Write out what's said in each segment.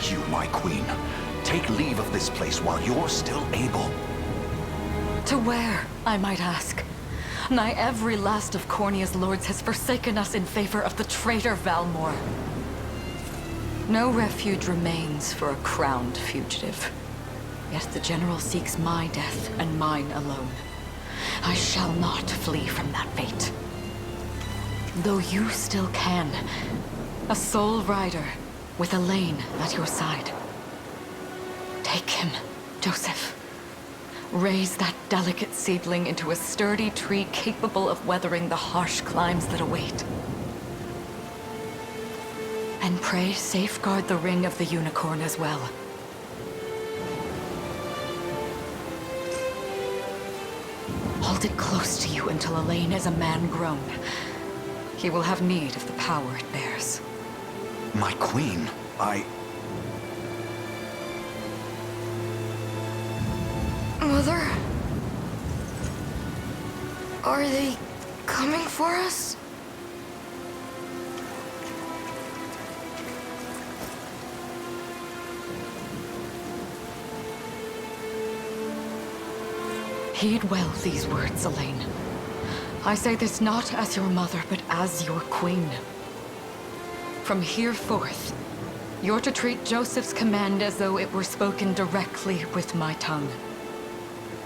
beg you, my queen, take leave of this place while you're still able. To where, I might ask? Nigh every last of Cornia's lords has forsaken us in favor of the traitor Valmor. No refuge remains for a crowned fugitive. Yet the general seeks my death and mine alone. I shall not flee from that fate. Though you still can. A sole rider with Elaine at your side. Take him, Joseph. Raise that delicate seedling into a sturdy tree capable of weathering the harsh climes that await. And pray safeguard the ring of the unicorn as well. Hold it close to you until Elaine is a man grown. He will have need of the power it bears. My queen, Mother? Are they coming for us? Heed well these words, Elaine. I say this not as your mother, but as your queen. From here forth, you're to treat Joseph's command as though it were spoken directly with my tongue.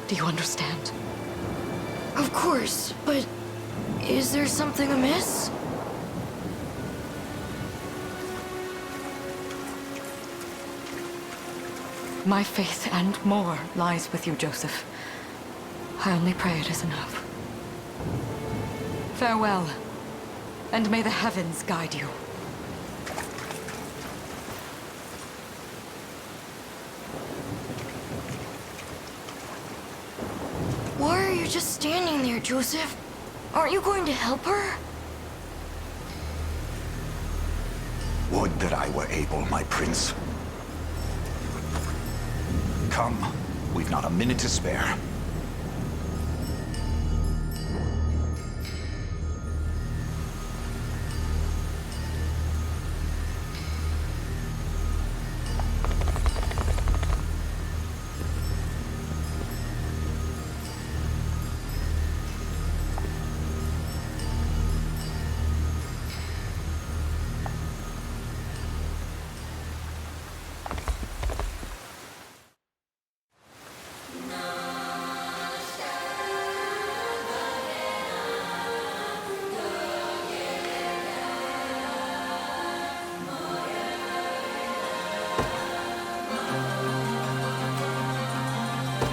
Do you understand? Of course, but is there something amiss? My faith and more lies with you, Joseph. I only pray it is enough. Farewell, and may the heavens guide you. Why are you just standing there, Joseph? Aren't you going to help her? would that I were able, my prince. Come, we've not a minute to spare.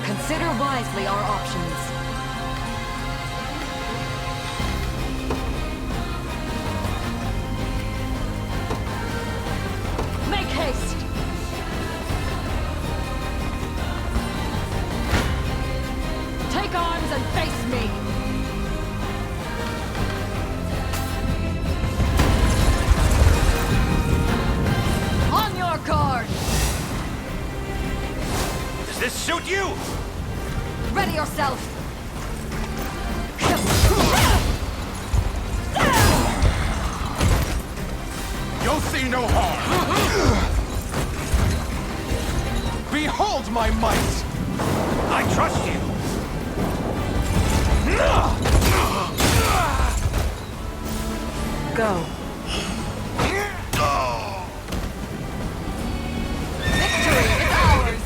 Consider wisely our options. Make haste! Take arms and face me! On your guard! Does this suit you? Ready yourself! You'll see no harm. Behold my might! I trust you! Go. Victory is ours!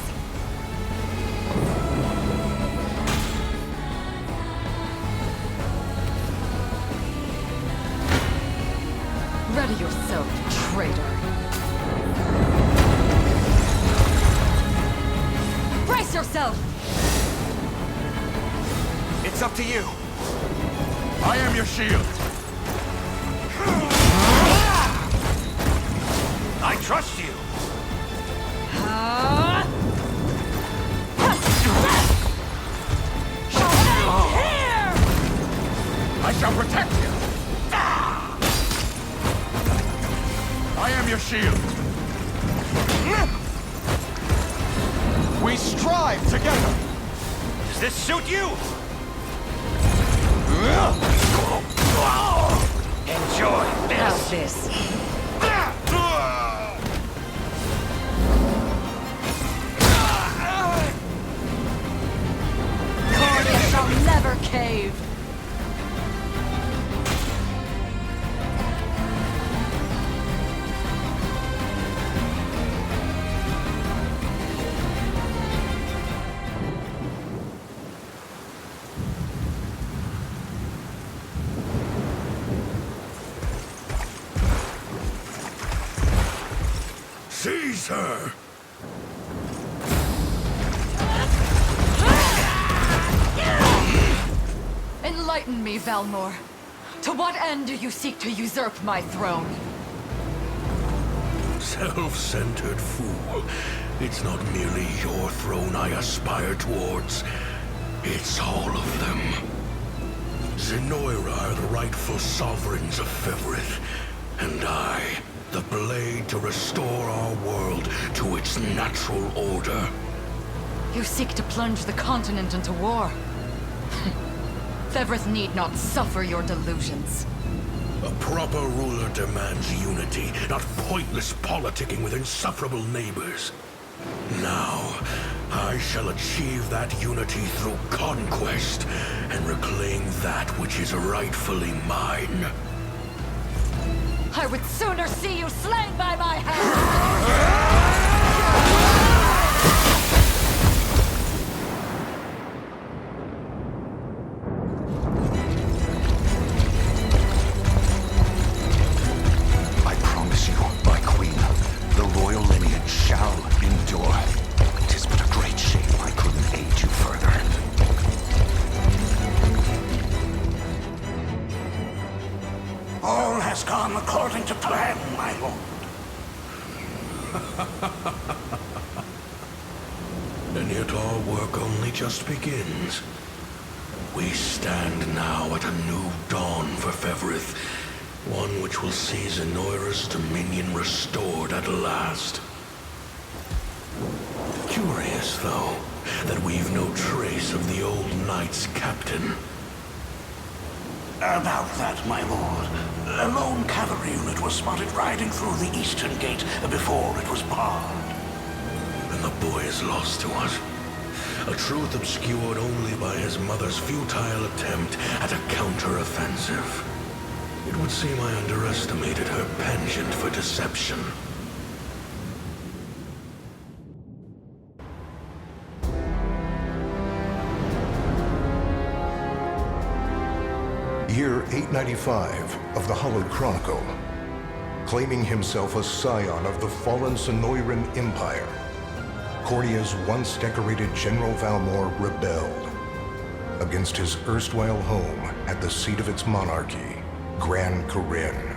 Ready yourself, traitor. Brace yourself! It's up to you. I am your shield. I trust you. Here! I shall protect you. I am your shield. We strive together. Does this suit you? Enjoy this. How's this? cave. Seize her! Enlighten me, Valmor. To what end do you seek to usurp my throne? Self-centered fool. It's not merely your throne I aspire towards. It's all of them. Zenoira are the rightful sovereigns of Fevrith, and I, the blade to restore our world to its natural order. You seek to plunge the continent into war. Fevrith need not suffer your delusions. A proper ruler demands unity, not pointless politicking with insufferable neighbors. Now, I shall achieve that unity through conquest and reclaim that which is rightfully mine. I would sooner see you slain by my hand! I promise you, my queen, the royal lineage shall endure. 'Tis but a great shame I couldn't aid you further. All has gone according to plan, my lord. And yet our work only just begins. We stand now at a new dawn for Fevrith, one which will see Zenoira's dominion restored at last. Curious, though, that we've no trace of the old knight's captain. About that, my lord. A lone cavalry unit was spotted riding through the eastern gate before it was barred. And the boy is lost to us. A truth obscured only by his mother's futile attempt at a counter-offensive. It would seem I underestimated her penchant for deception. Year 895 of the Hallowed Chronicle. Claiming himself a scion of the fallen Sonoran Empire, Cornia's once decorated General Valmor rebelled against his erstwhile home at the seat of its monarchy, Gran Corinne.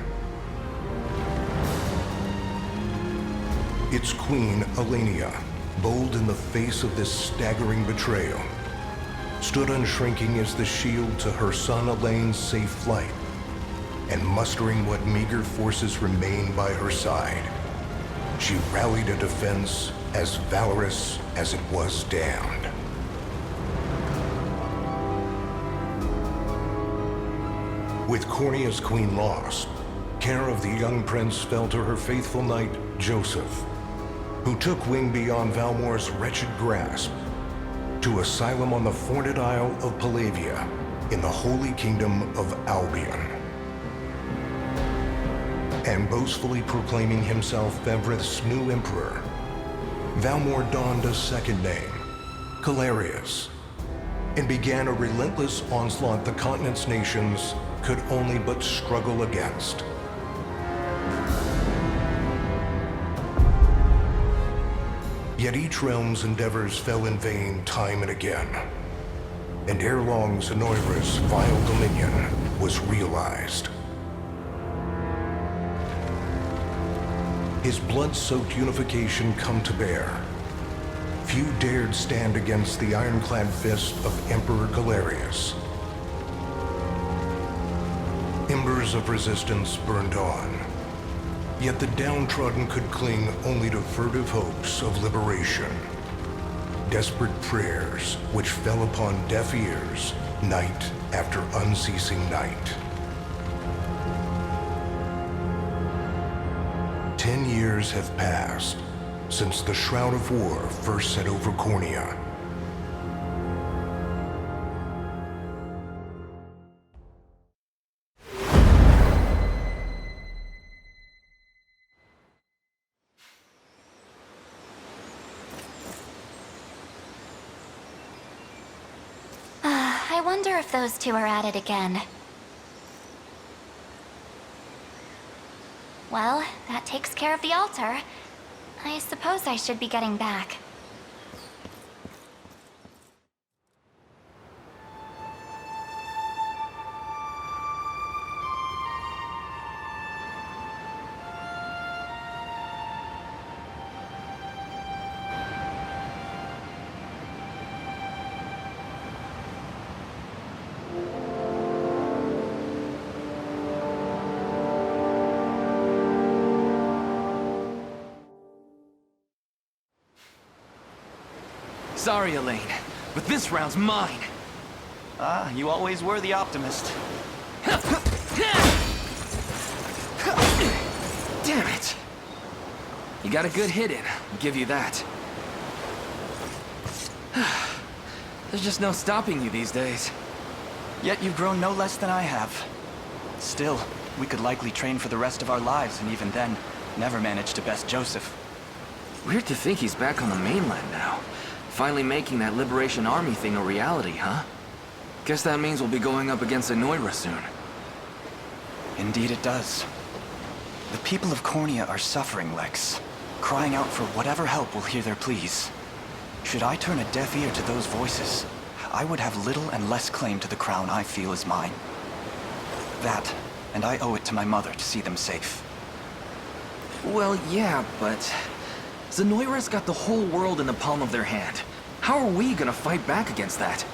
Its queen, Elenia, bold in the face of this staggering betrayal, stood unshrinking as the shield to her son Elaine's safe flight, and mustering what meager forces remained by her side, she rallied a defense as valorous as it was damned. With Cornia's queen lost, care of the young prince fell to her faithful knight, Joseph, who took wing beyond Valmor's wretched grasp to asylum on the Forned Isle of Palavia in the Holy Kingdom of Albion. And boastfully proclaiming himself Fevrith's new emperor, Valmor donned a second name, Calarius, and began a relentless onslaught the continent's nations could only but struggle against. Yet each realm's endeavors fell in vain time and again, and ere long Zenoira's vile dominion was realized. His blood-soaked unification come to bear, few dared stand against the ironclad fist of Emperor Calarius. Embers of resistance burned on, yet the downtrodden could cling only to furtive hopes of liberation. Desperate prayers which fell upon deaf ears night after unceasing night. 10 years have passed since the Shroud of War first set over Cornia. wonder if those two are at it again. Well, that takes care of the altar. I suppose I should be getting back. Sorry, Elaine, but this round's mine. Ah, you always were the optimist. Damn it! You got a good hit in, I'll give you that. There's just no stopping you these days. Yet you've grown no less than I have. Still, we could likely train for the rest of our lives, and even then, never manage to best Joseph. Weird to think he's back on the mainland now. Finally making that Liberation Army thing a reality, huh? Guess that means we'll be going up against Anoira soon. Indeed it does. The people of Cornea are suffering, Lex. Crying out for whatever help will hear their pleas. Should I turn a deaf ear to those voices, I would have little and less claim to the crown I feel is mine. That, and I owe it to my mother to see them safe. Well, yeah, but... Zenoira's got the whole world in the palm of their hand. How are we gonna fight back against that?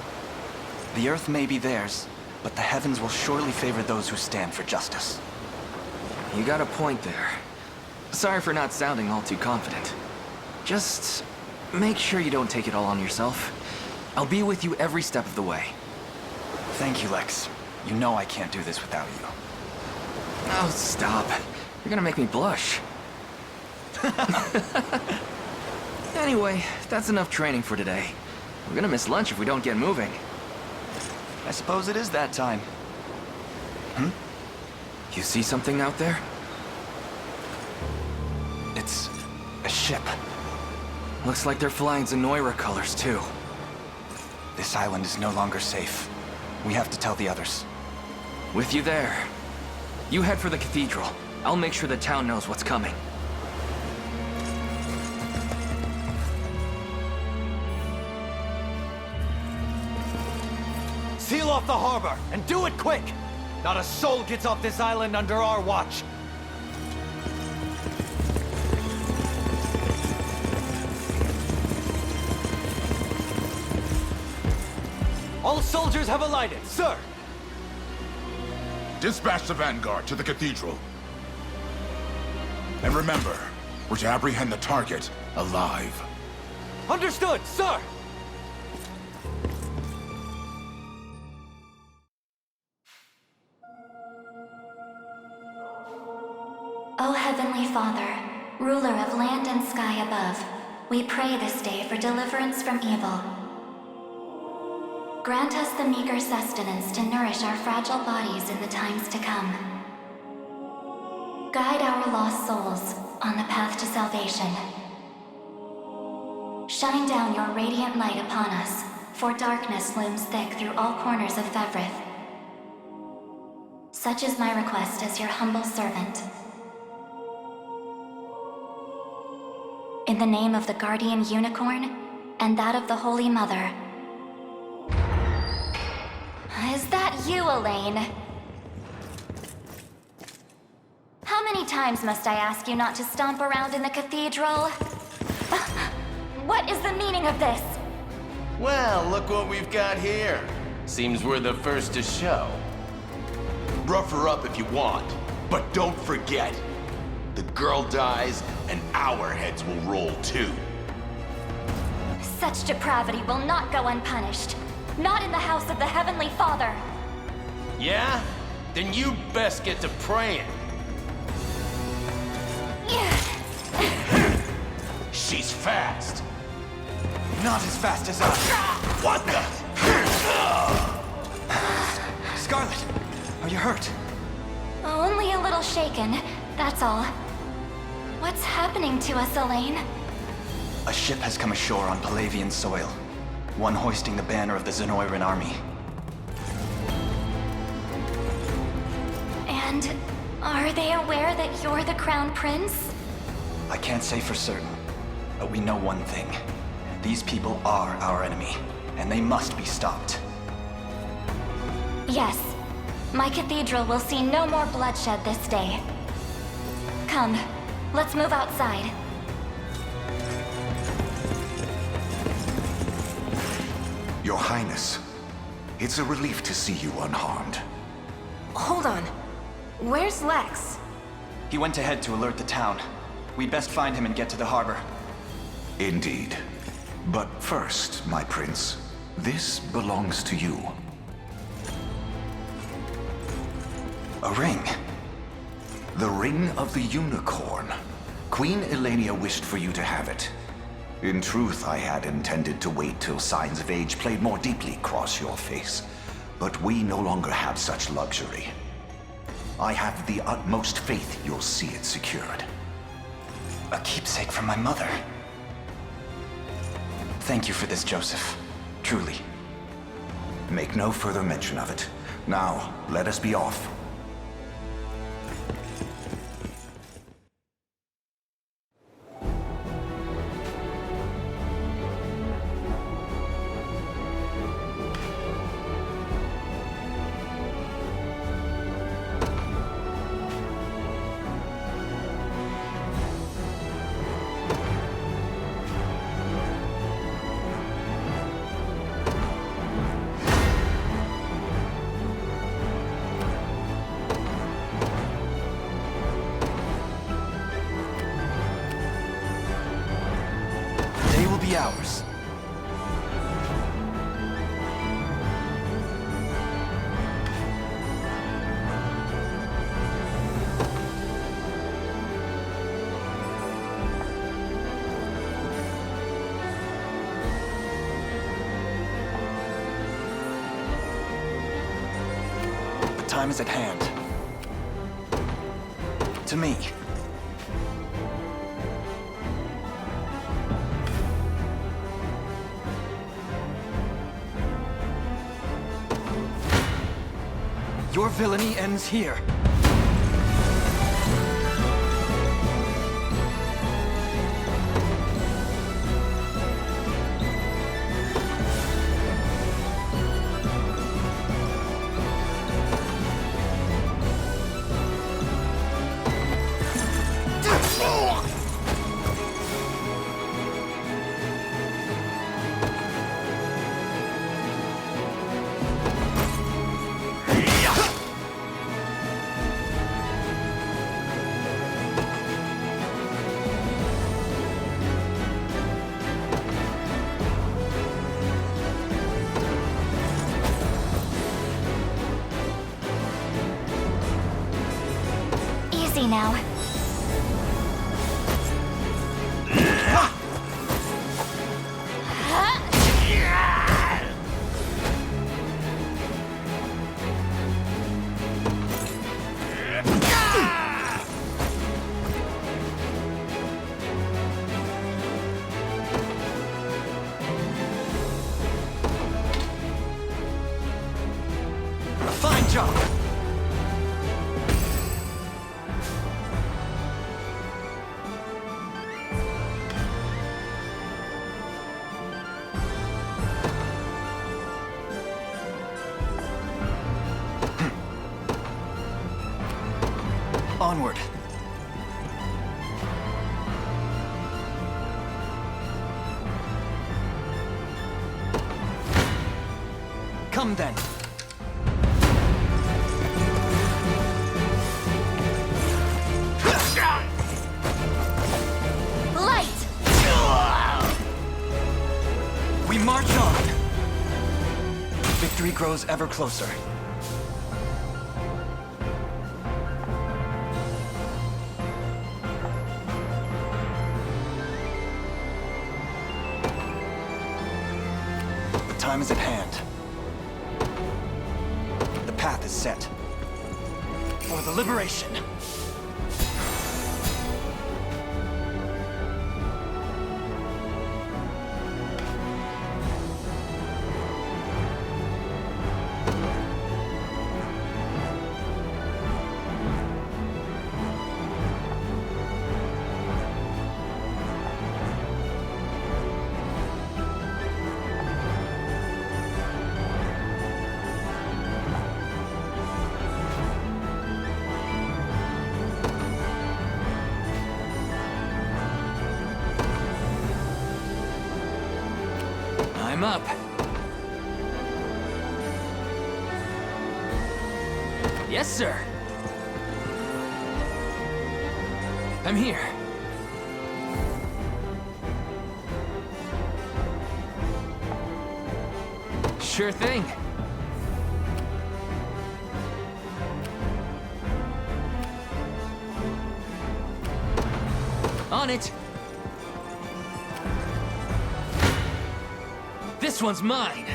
The earth may be theirs, but the heavens will surely favor those who stand for justice. You got a point there. Sorry for not sounding all too confident. Just make sure you don't take it all on yourself. I'll be with you every step of the way. Thank you, Lex. You know I can't do this without you. Oh, stop. You're gonna make me blush. Anyway, that's enough training for today. We're gonna miss lunch if we don't get moving. I suppose it is that time. You see something out there? It's a ship. Looks like they're flying Zenoira colors, too. This island is no longer safe. We have to tell the others. With you there. You head for the cathedral. I'll make sure the town knows what's coming. Seal off the harbor, and do it quick! Not a soul gets off this island under our watch. All soldiers have alighted, sir! Dispatch the vanguard to the cathedral. And remember, we're to apprehend the target alive. Understood, sir! O Heavenly Father, ruler of land and sky above, we pray this day for deliverance from evil. Grant us the meager sustenance to nourish our fragile bodies in the times to come. Guide our lost souls on the path to salvation. Shine down your radiant light upon us, for darkness looms thick through all corners of Fevrith. Such is my request as your humble servant. In the name of the Guardian Unicorn, and that of the Holy Mother. Is that you, Elaine? How many times must I ask you not to stomp around in the cathedral? What is the meaning of this? Well, look what we've got here. Seems we're the first to show. Rough her up if you want, but don't forget, the girl dies and our heads will roll too. Such depravity will not go unpunished. Not in the house of the Heavenly Father. Yeah? Then you best get to praying. She's fast. Not as fast as us. What the? Scarlet, are you hurt? Only a little shaken, that's all. What's happening to us, Elaine? A ship has come ashore on Palavian soil. One hoisting the banner of the Zenoiran army. And are they aware that you're the Crown Prince? I can't say for certain, but we know one thing. These people are our enemy, and they must be stopped. Yes. My cathedral will see no more bloodshed this day. Come, let's move outside. Your Highness, it's a relief to see you unharmed. Hold on. Where's Lex? He went ahead to alert the town. We'd best find him and get to the harbor. Indeed. But first, my prince, this belongs to you. A ring. The Ring of the Unicorn. Queen Elenia wished for you to have it. In truth, I had intended to wait till signs of age played more deeply across your face. But we no longer have such luxury. I have the utmost faith you'll see it secured. A keepsake from my mother. Thank you for this, Joseph. Truly. Make no further mention of it. Now, let us be off. Ours. The time is at hand. To me. Your villainy ends here. Easy now. Fine job. Onward. Come then. Light! We march on. Victory grows ever closer. Time is at hand. The path is set. For the liberation. I'm up. Yes, sir. I'm here. Sure thing. On it. This one's mine.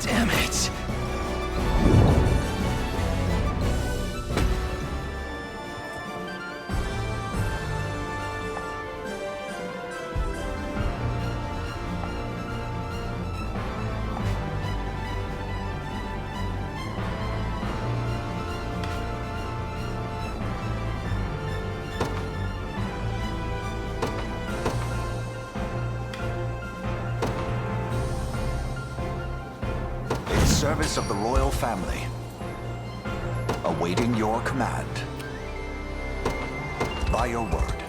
Damn it. Service of the royal family, awaiting your command. By your word.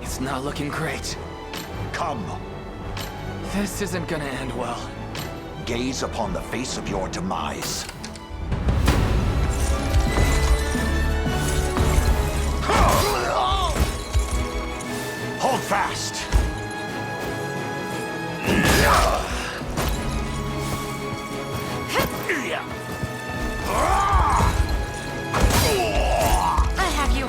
It's not looking great. Come. This isn't gonna end well. Gaze upon the face of your demise. Hold fast! I have you.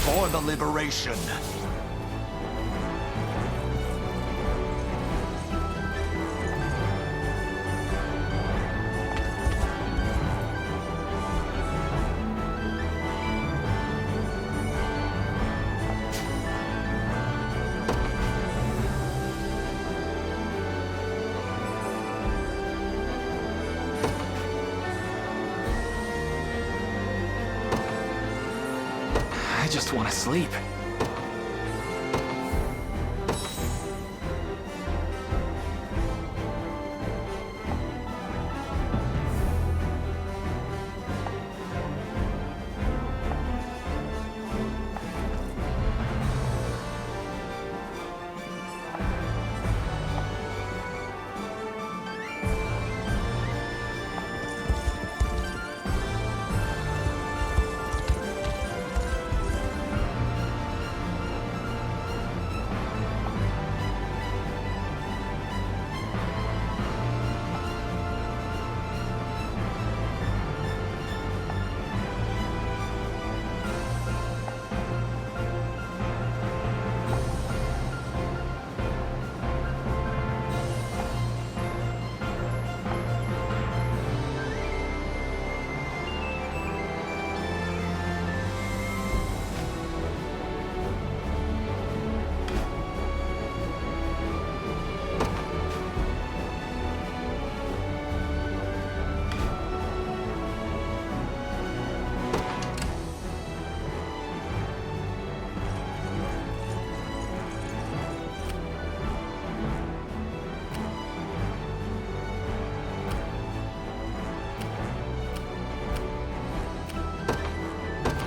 For the liberation. I just want to sleep.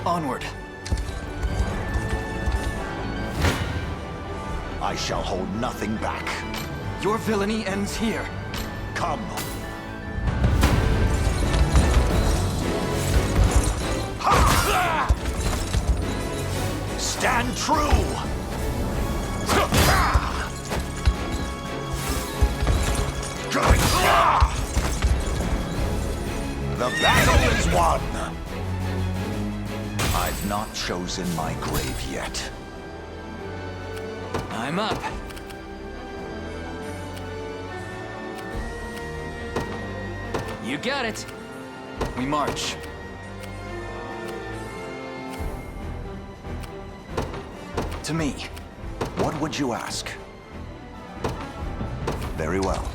Onward. I shall hold nothing back. Your villainy ends here. Come. Stand true! The battle is won! I've not chosen my grave yet. I'm up. You got it. We march. to me. What would you ask? Very well.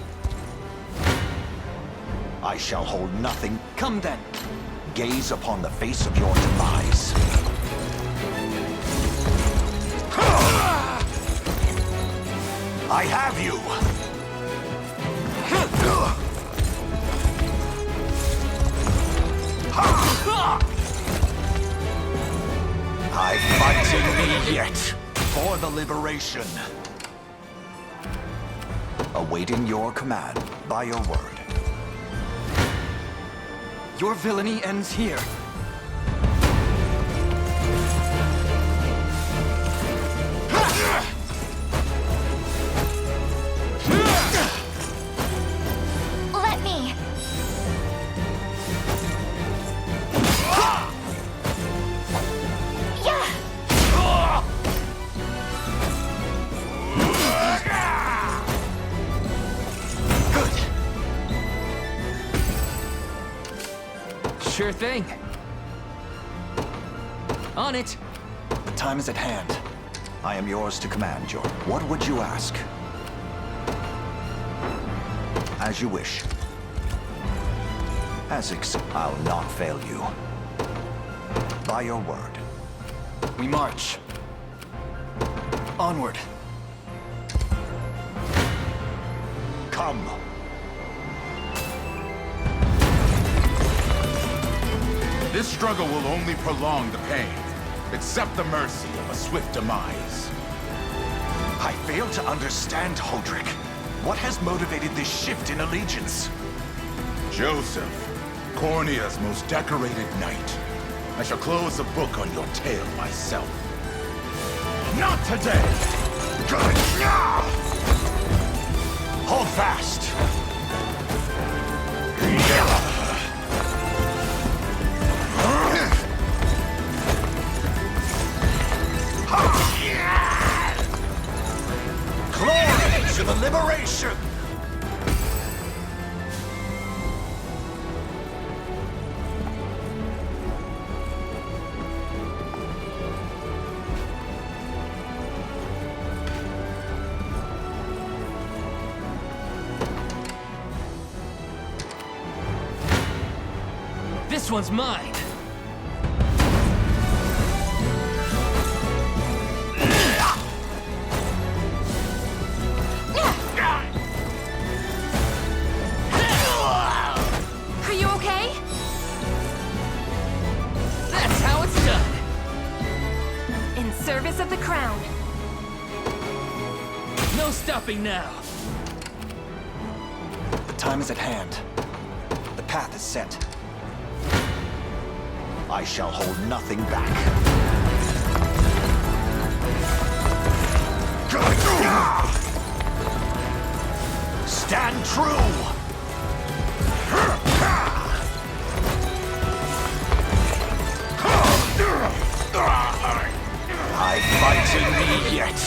I shall hold nothing. Come then. Gaze upon the face of your demise. I have you! I fight in me yet for the liberation. Awaiting your command by your word. Your villainy ends here. Let me. Sure thing. On it. The time is at hand. I am yours to command, Jordan. What would you ask? As you wish. I'll not fail you. By your word. We march. Onward. Come. This struggle will only prolong the pain. Accept the mercy of a swift demise. I fail to understand, Hodrick. What has motivated this shift in allegiance? Joseph, Cornea's most decorated knight. I shall close the book on your tale myself. Not today! Hold fast! Glory to the liberation! This one's mine. Are you okay? That's how it's done. In service of the crown. No stopping now. The time is at hand. The path is set. I shall hold nothing back. Stand true! I fight in me yet.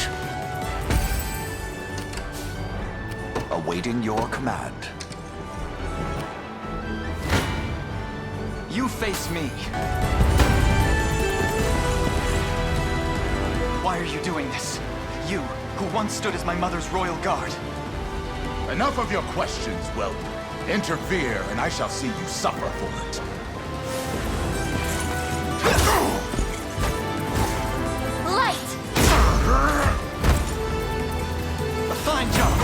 Awaiting your command. You face me. Why are you doing this? You, who once stood as my mother's royal guard. Enough of your questions, Weldon. Interfere, and I shall see you suffer for it. Light! A fine job.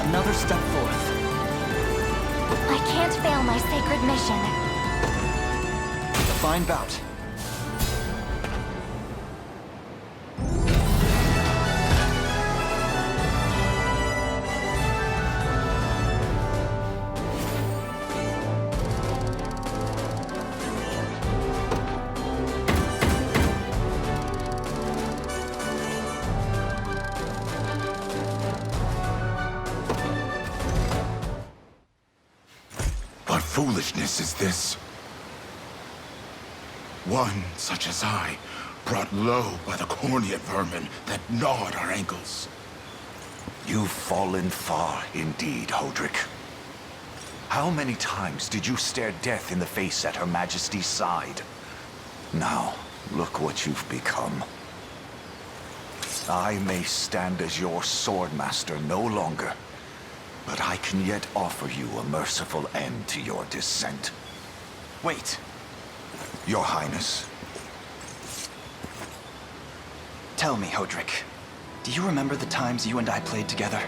Another step forth. I can't fail my sacred mission. A fine bout. What foolishness is this? One such as I, brought low by the Cornea vermin that gnawed our ankles. You've fallen far indeed, Hodrick. How many times did you stare death in the face at Her Majesty's side? Now, look what you've become. I may stand as your swordmaster no longer, but I can yet offer you a merciful end to your descent. Wait. Your Highness. Tell me, Hodrick, do you remember the times you and I played together?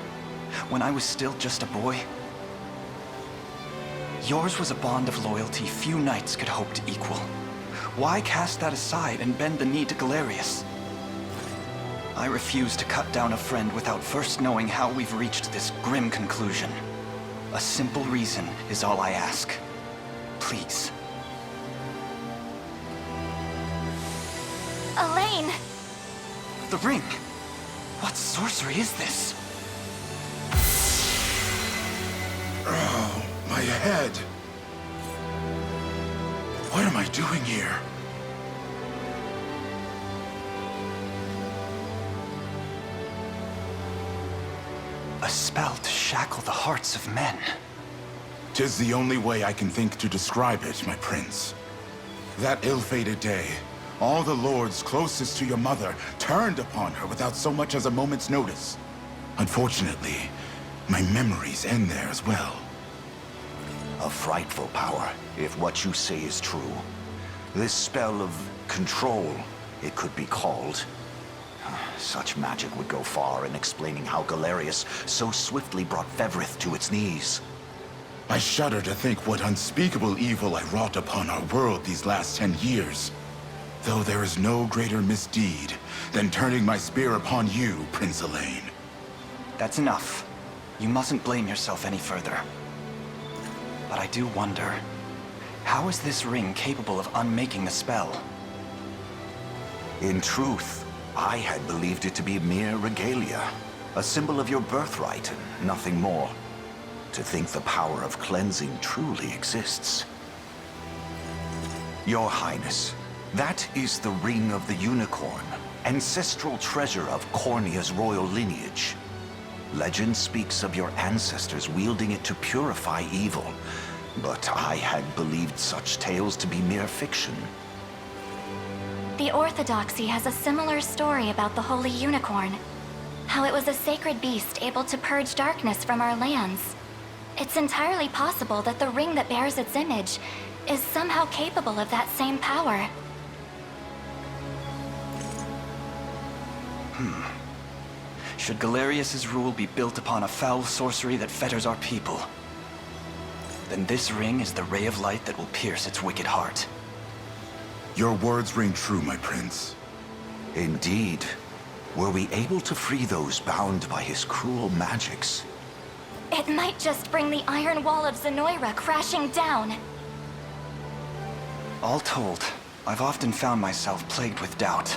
When I was still just a boy? Yours was a bond of loyalty few knights could hope to equal. Why cast that aside and bend the knee to Galerius? I refuse to cut down a friend without first knowing how we've reached this grim conclusion. A simple reason is all I ask. Please. Elaine! The ring! What sorcery is this? Oh, my head. What am I doing here? A spell to shackle the hearts of men. 'Tis the only way I can think to describe it, my prince. That ill-fated day, all the lords closest to your mother turned upon her without so much as a moment's notice. Unfortunately, my memories end there as well. A frightful power, if what you say is true. This spell of control, it could be called. Such magic would go far in explaining how Galerius so swiftly brought Fevrith to its knees. I shudder to think what unspeakable evil I wrought upon our world these last 10 years. Though there is no greater misdeed than turning my spear upon you, Prince Elaine. That's enough. You mustn't blame yourself any further. But I do wonder, how is this ring capable of unmaking the spell? In truth, I had believed it to be mere regalia, a symbol of your birthright and nothing more. To think the power of cleansing truly exists. Your Highness, that is the Ring of the Unicorn, ancestral treasure of Cornia's royal lineage. Legend speaks of your ancestors wielding it to purify evil, but I had believed such tales to be mere fiction. The Orthodoxy has a similar story about the Holy Unicorn. How it was a sacred beast able to purge darkness from our lands. It's entirely possible that the ring that bears its image is somehow capable of that same power. Should Galerius's rule be built upon a foul sorcery that fetters our people, then this ring is the ray of light that will pierce its wicked heart. Your words ring true, my prince. Indeed. Were we able to free those bound by his cruel magics? It might just bring the iron wall of Zenoira crashing down. All told, I've often found myself plagued with doubt.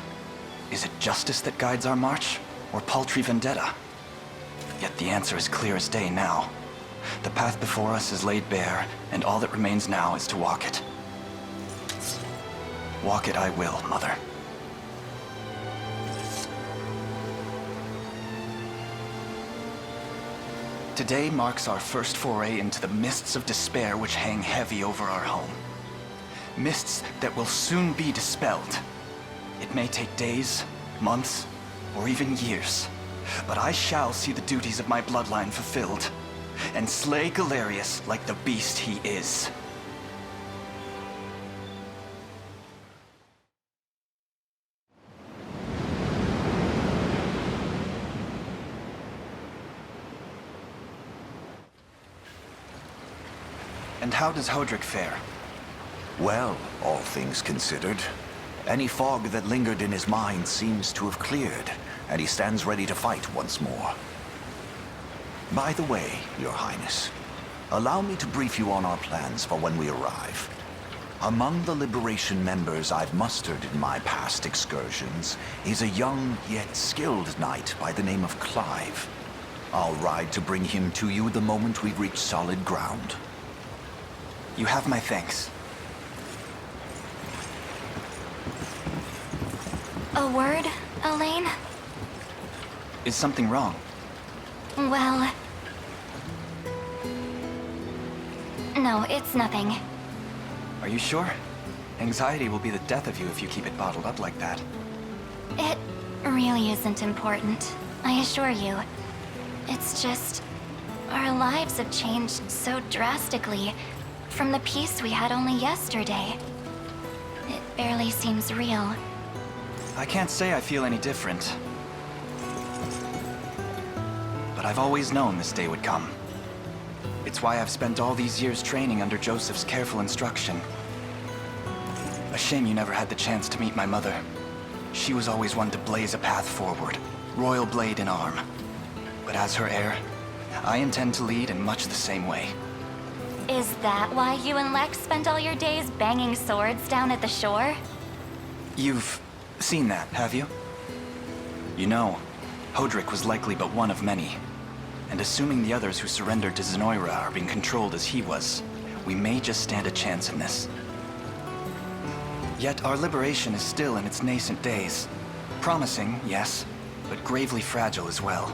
Is it justice that guides our march, or paltry vendetta? Yet the answer is clear as day now. The path before us is laid bare, and all that remains now is to walk it. Walk it I will, Mother. Today marks our first foray into the mists of despair which hang heavy over our home. Mists that will soon be dispelled. It may take days, months, or even years, but I shall see the duties of my bloodline fulfilled, and slay Galerius like the beast he is. And how does Hodrick fare? Well, all things considered. Any fog that lingered in his mind seems to have cleared, and he stands ready to fight once more. By the way, Your Highness, allow me to brief you on our plans for when we arrive. Among the Liberation members I've mustered in my past excursions is a young yet skilled knight by the name of Clive. I'll ride to bring him to you the moment we reach solid ground. You have my thanks. A word, Elaine? Is something wrong? Well... No, it's nothing. Are you sure? Anxiety will be the death of you if you keep it bottled up like that. really isn't important, I assure you. It's just... our lives have changed so drastically from the peace we had only yesterday. It barely seems real. I can't say I feel any different. But I've always known this day would come. It's why I've spent all these years training under Joseph's careful instruction. A shame you never had the chance to meet my mother. She was always one to blaze a path forward, royal blade in arm. But as her heir, I intend to lead in much the same way. Is that why you and Lex spent all your days banging swords down at the shore? You've seen that, have you? You know, Hodrick was likely but one of many. And assuming the others who surrendered to Zenoira are being controlled as he was, we may just stand a chance in this. Yet our liberation is still in its nascent days. Promising, yes, but gravely fragile as well.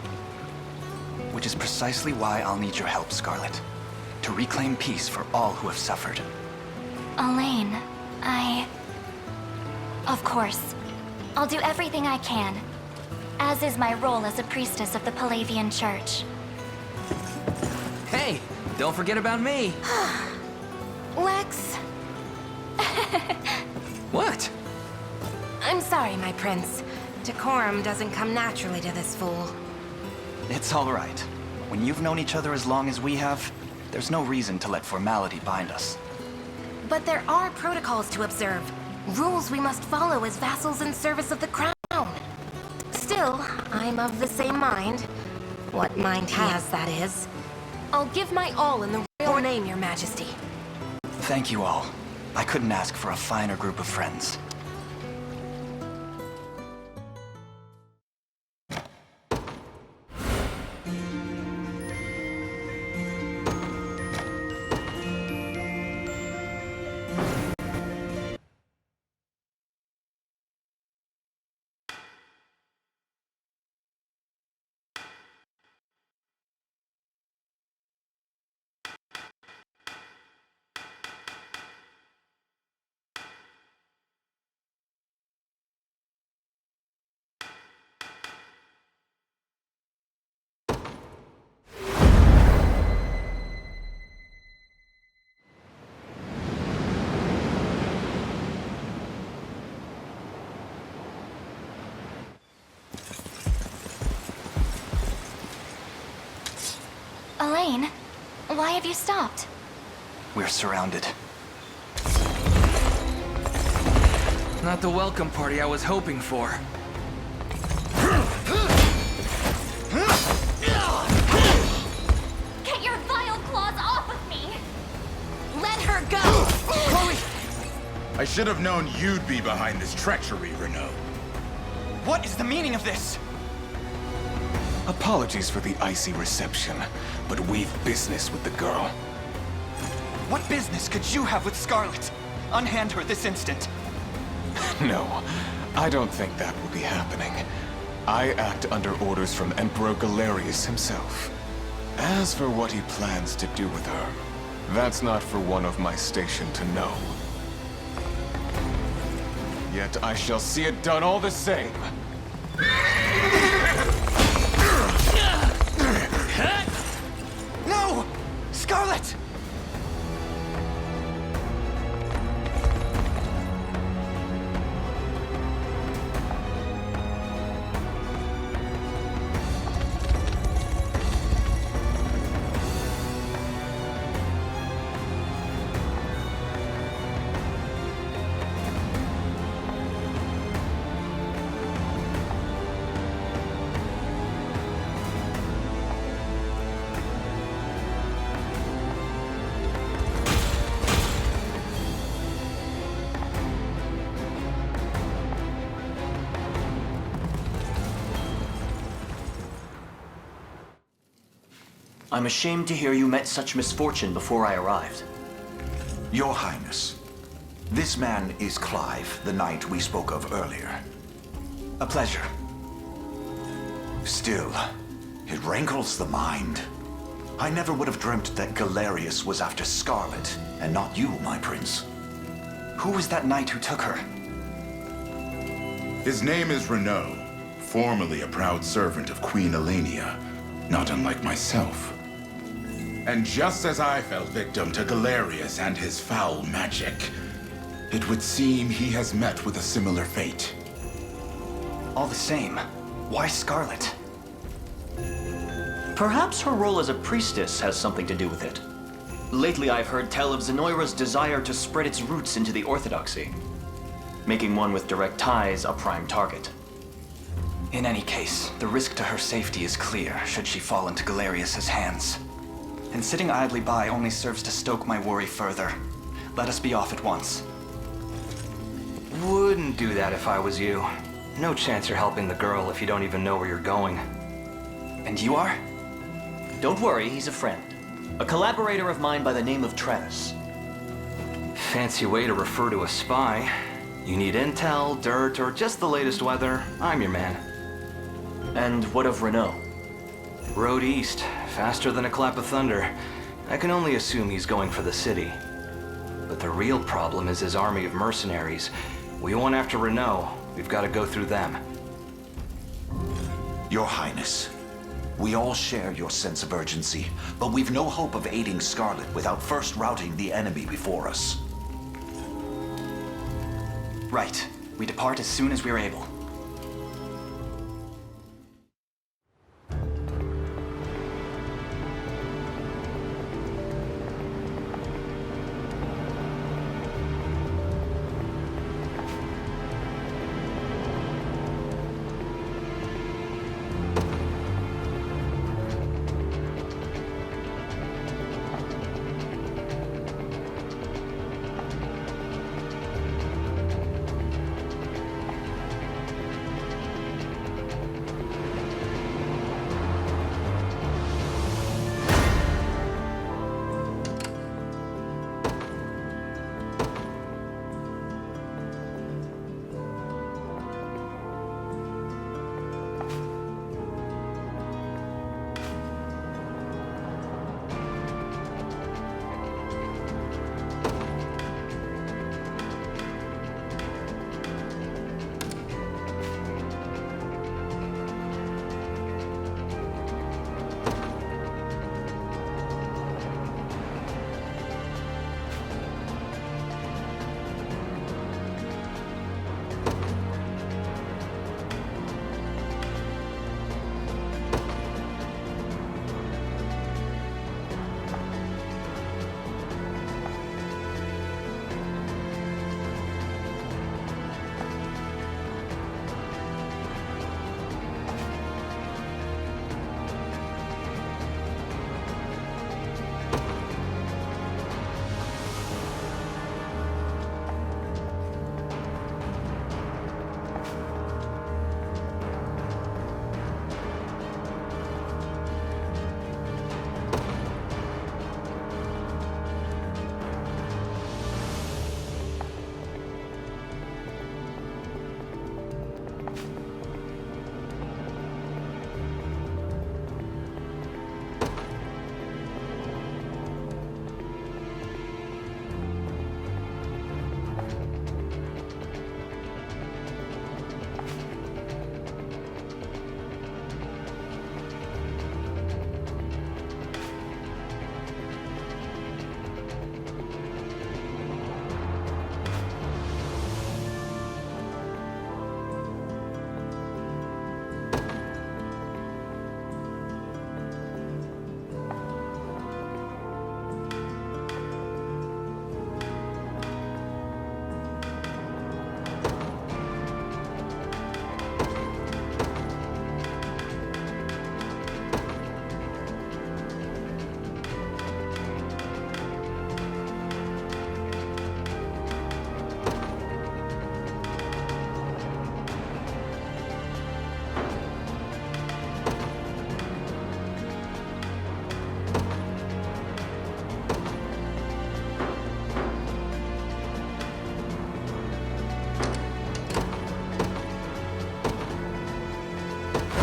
Which is precisely why I'll need your help, Scarlet. To reclaim peace for all who have suffered. Elaine, Of course. I'll do everything I can. As is my role as a priestess of the Palavian Church. Hey, don't forget about me. Lex, What? I'm sorry, my prince. Decorum doesn't come naturally to this fool. It's all right. When you've known each other as long as we have, there's no reason to let formality bind us. But there are protocols to observe. Rules we must follow as vassals in service of the crown. Still, I'm of the same mind. What mind he has, that is. I'll give my all in the royal name, your majesty. Thank you all. I couldn't ask for a finer group of friends. Elaine, why have you stopped? We're surrounded. Not the welcome party I was hoping for. Get your vile claws off of me! Let her go! Chloe! I should have known you'd be behind this treachery, Renaud. What is the meaning of this? Apologies for the icy reception, but we've business with the girl. What business could you have with Scarlet? Unhand her this instant. No, I don't think that will be happening. I act under orders from Emperor Galerius himself. As for what he plans to do with her, that's not for one of my station to know. Yet I shall see it done all the same. No! Scarlet! I'm ashamed to hear you met such misfortune before I arrived. Your Highness, this man is Clive, the knight we spoke of earlier. A pleasure. Still, it rankles the mind. I never would have dreamt that Galerius was after Scarlet, and not you, my prince. Who was that knight who took her? His name is Renaud, formerly a proud servant of Queen Elenia, not unlike myself. And just as I fell victim to Galerius and his foul magic, it would seem he has met with a similar fate. All the same, why Scarlet? Perhaps her role as a priestess has something to do with it. Lately I've heard tell of Zenoira's desire to spread its roots into the Orthodoxy, making one with direct ties a prime target. In any case, the risk to her safety is clear should she fall into Galerius's hands. And sitting idly by only serves to stoke my worry further. Let us be off at once. Wouldn't do that if I was you. No chance you're helping the girl if you don't even know where you're going. And you are? Don't worry, he's a friend. A collaborator of mine by the name of Travis. Fancy way to refer to a spy. You need intel, dirt, or just the latest weather, I'm your man. And what of Renault? Road east, faster than a clap of thunder. I can only assume he's going for the city. But the real problem is his army of mercenaries. We went after Renault. We've got to go through them. Your Highness, we all share your sense of urgency, but we've no hope of aiding Scarlet without first routing the enemy before us. Right. We depart as soon as we're able.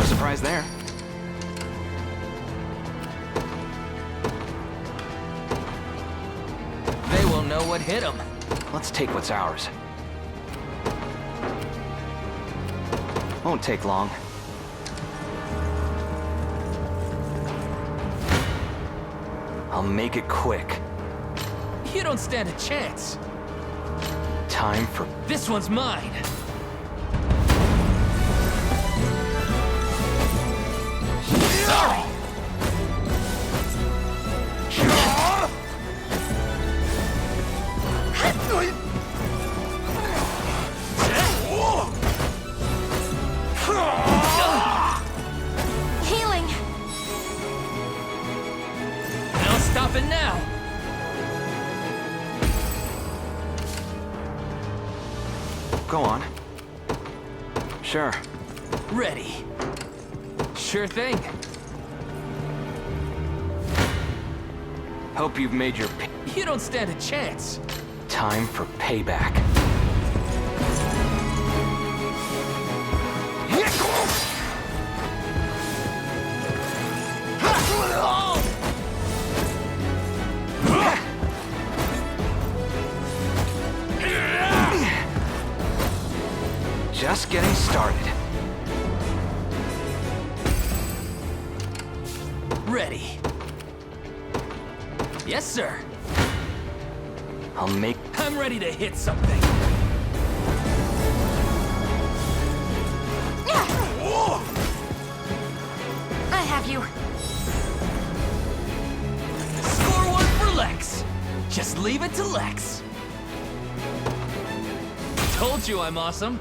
Surprise there. They will know what hit them. Let's take what's ours. Won't take long. make it quick. You don't stand a chance. Time for... This one's mine. Sorry! Healing! No stopping now! Go on. Sure. Ready. Sure thing. Hope you've made your... You don't stand a chance. Time for payback. Just getting started. Ready. Yes, sir. I'll make... I'm ready to hit something. I have you. Score one for Lex. Just leave it to Lex. Told you I'm awesome.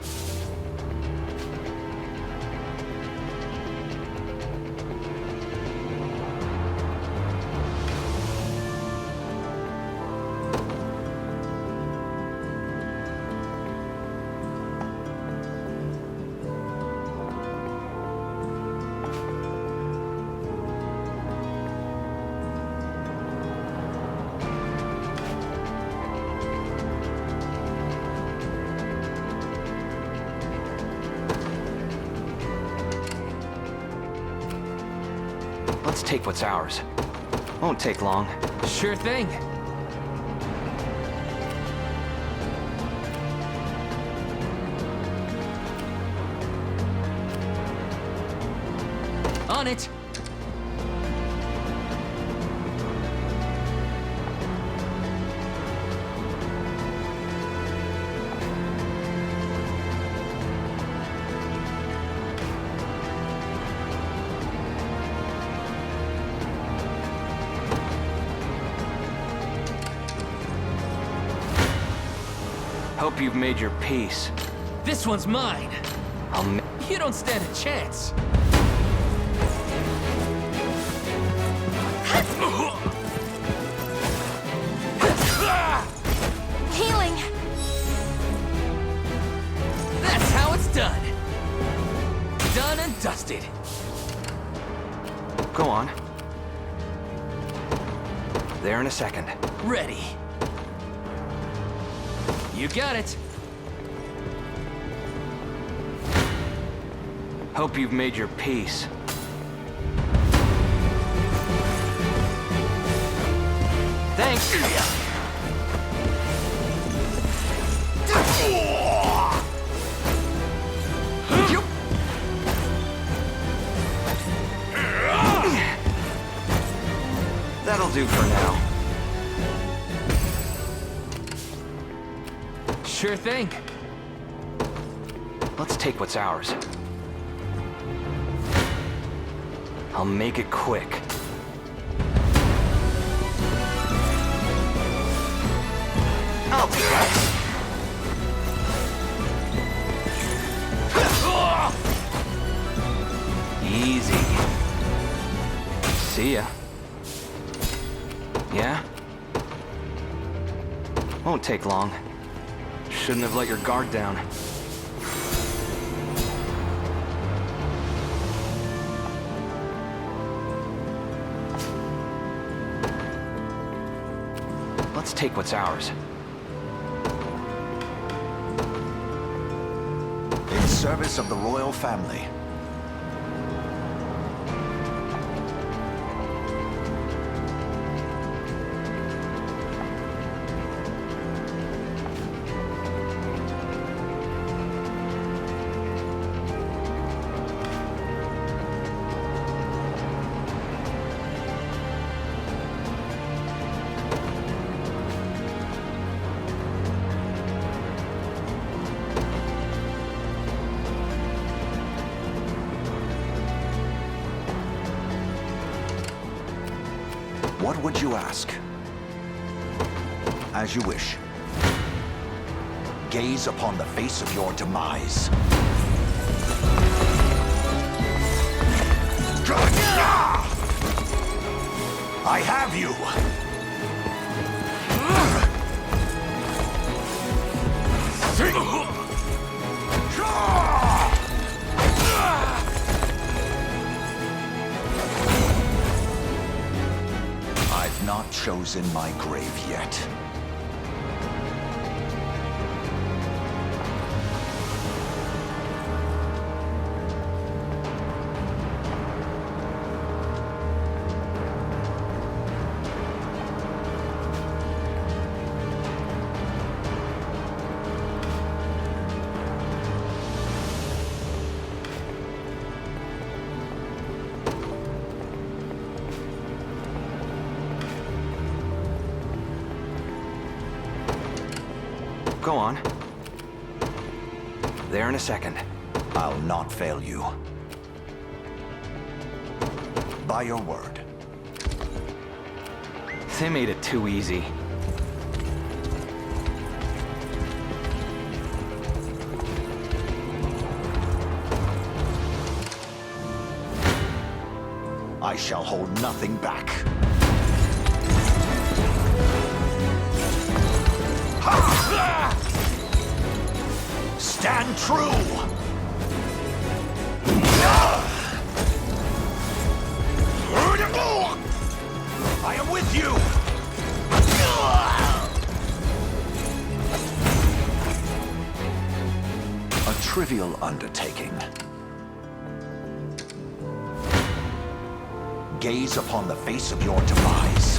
Let's take what's ours. Won't take long. Sure thing. On it. Hope you've made your peace. This one's mine. I'll You don't stand a chance. Healing! That's how it's done. Done and dusted. Go on. There in a second. Ready. You got it. Hope you've made your peace. Thanks. That'll do for now. Sure thing. Let's take what's ours. I'll make it quick. I'll be right. Easy. See ya. Yeah? Won't take long. Shouldn't have let your guard down. Let's take what's ours. In service of the royal family. What would you ask? As you wish. Gaze upon the face of your demise. I have you! I've not chosen my grave yet. Go on. There in a second. I'll not fail you. By your word. They made it too easy. I shall hold nothing back. Stand true! I am with you! A trivial undertaking. Gaze upon the face of your demise.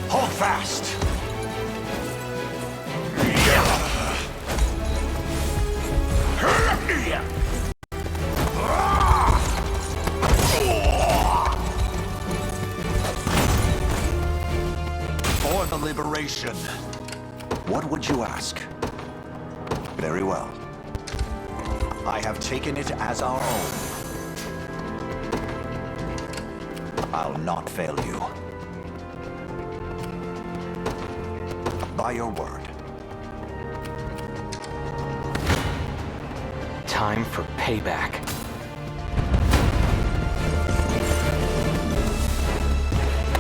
Hold fast! For the liberation. What would you ask? Very well. I have taken it as our own. I'll not fail you. By your word. Time for payback.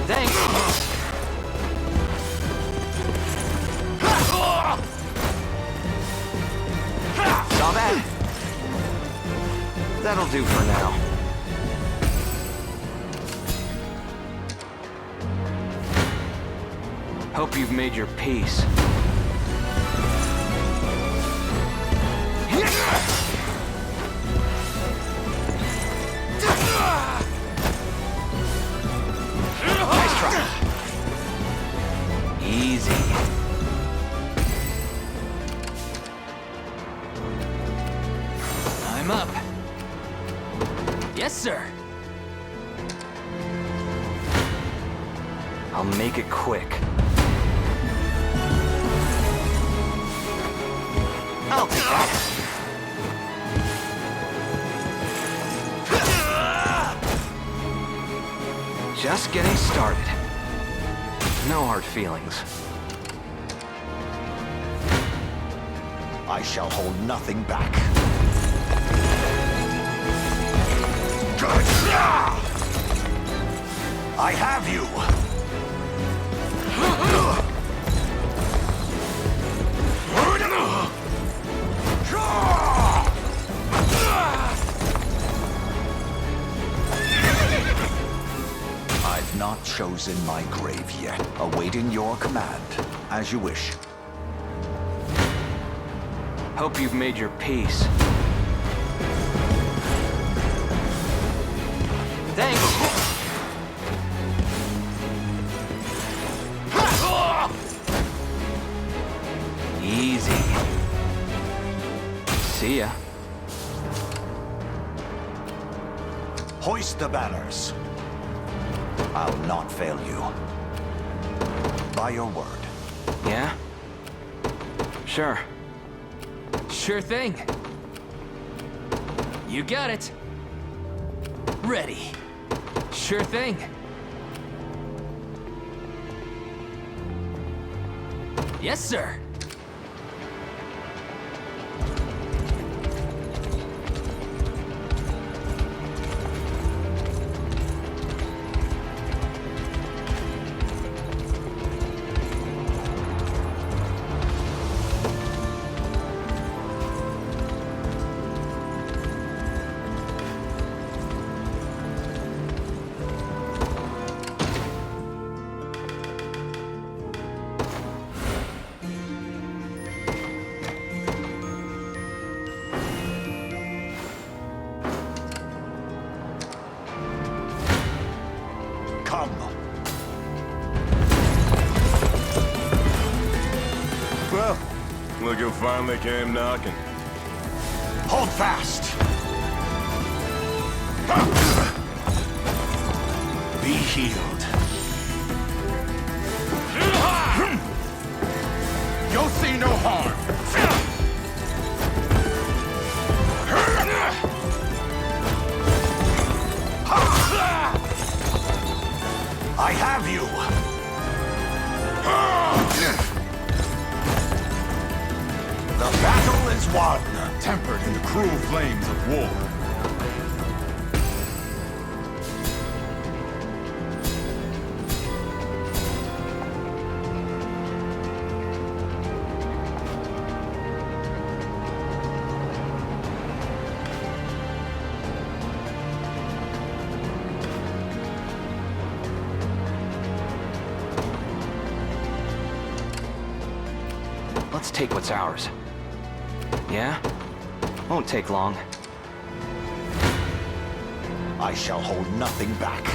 Thanks! Saw that? That'll do for now. Hope you've made your peace. Nice try. Easy. I'm up. Yes, sir. I'll make it quick. I'll take that. Just getting started. No hard feelings. I shall hold nothing back. I have you! I've not chosen my grave yet. Awaiting your command, as you wish. Hope you've made your peace. Thanks! Easy. See ya. Hoist the banners. I'll not fail you. By your word. Yeah? Sure. Sure thing. You got it. Ready. Sure thing. Yes, sir. Come. Well, look who finally came knocking. Hold fast. Be healed. You'll see no harm. I have you! The battle is won, Tempered in the cruel flames of war. Let's take what's ours. Yeah? Won't take long. I shall hold nothing back.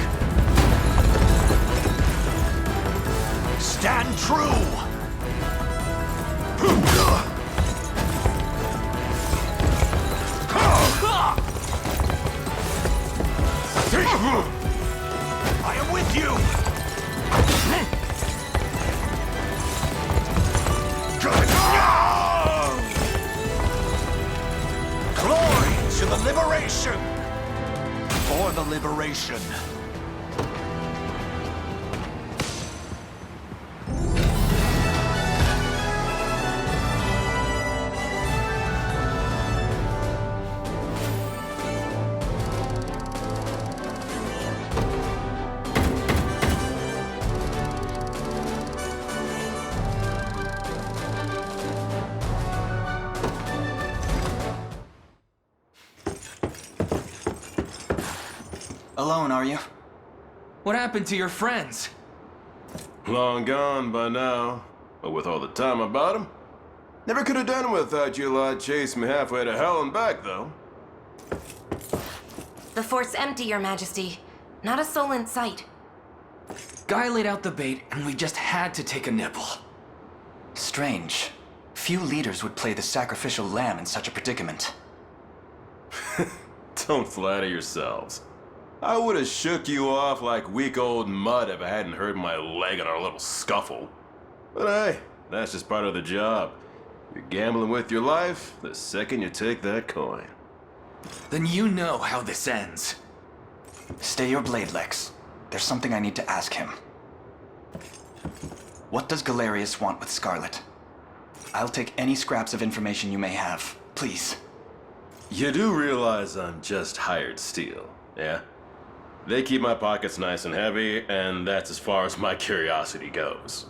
Stand true! I am with you! Glory to the liberation! For the liberation. Alone, are you? What happened to your friends? Long gone by now. But with all the time about him, never could have done it without you lot chasing me halfway to hell and back, though. The fort's empty, Your Majesty. Not a soul in sight. Guy laid out the bait, and we just had to take a nibble. Strange. Few leaders would play the sacrificial lamb in such a predicament. Don't flatter yourselves. I would have shook you off like weak old mud if I hadn't hurt my leg in our little scuffle. But hey, that's just part of the job. You're gambling with your life the second you take that coin. Then you know how this ends. Stay your blade, Lex. There's something I need to ask him. What does Galerius want with Scarlet? I'll take any scraps of information you may have, please. You do realize I'm just hired steel, yeah? They keep my pockets nice and heavy, and that's as far as my curiosity goes.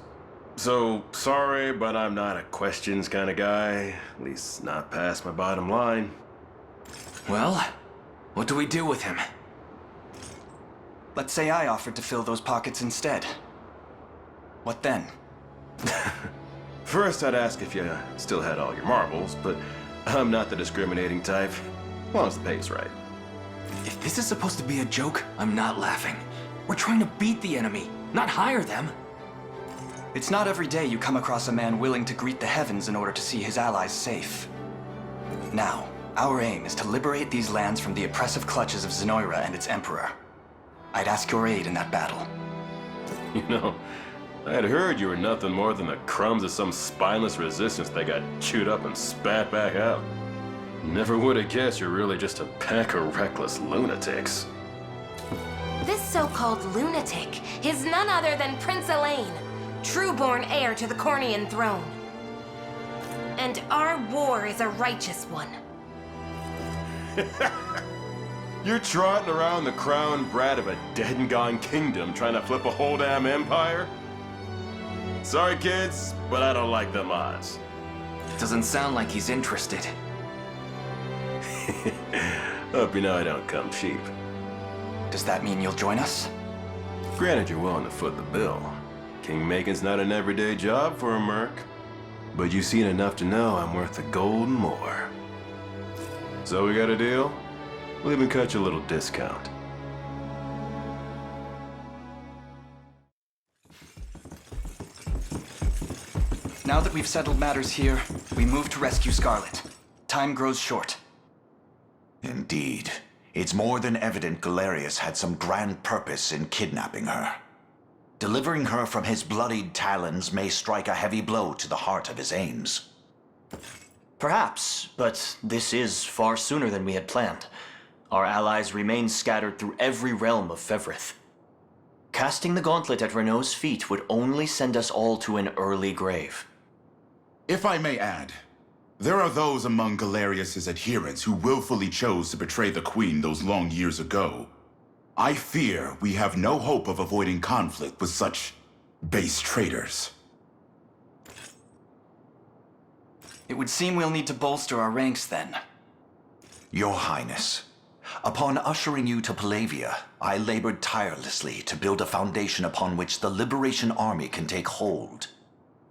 So, sorry, but I'm not a questions kind of guy. At least not past my bottom line. Well, what do we do with him? Let's say I offered to fill those pockets instead. What then? First, I'd ask if you still had all your marbles, but I'm not the discriminating type. As long as the pay's right. If this is supposed to be a joke, I'm not laughing. We're trying to beat the enemy, not hire them. It's not every day you come across a man willing to greet the heavens in order to see his allies safe. Now, our aim is to liberate these lands from the oppressive clutches of Zenoira and its emperor. I'd ask your aid in that battle. You know, I'd heard you were nothing more than the crumbs of some spineless resistance that got chewed up and spat back out. Never would have guessed you're really just a pack of reckless lunatics. so-called lunatic is none other than Prince Elaine, true-born heir to the Cornian throne. And our war is a righteous one. You're trotting around the crown brat of a dead and gone kingdom trying to flip a whole damn empire? Sorry, kids, but I don't like them odds. Doesn't sound like he's interested. Hope you know I don't come cheap. Does that mean you'll join us? Granted, you're willing to foot the bill. King-making's not an everyday job for a merc. But you've seen enough to know I'm worth the gold and more. So we got a deal? We'll even cut you a little discount. Now that we've settled matters here, we move to rescue Scarlet. Time grows short. Indeed. It's more than evident Galerius had some grand purpose in kidnapping her. Delivering her from his bloodied talons may strike a heavy blow to the heart of his aims. Perhaps, but this is far sooner than we had planned. Our allies remain scattered through every realm of Fevrith. Casting the gauntlet at Renault's feet would only send us all to an early grave. If I may add, there are those among Galerius's adherents who willfully chose to betray the Queen those long years ago. I fear we have no hope of avoiding conflict with such base traitors. It would seem we'll need to bolster our ranks then. Your Highness, upon ushering you to Palavia, I labored tirelessly to build a foundation upon which the Liberation Army can take hold.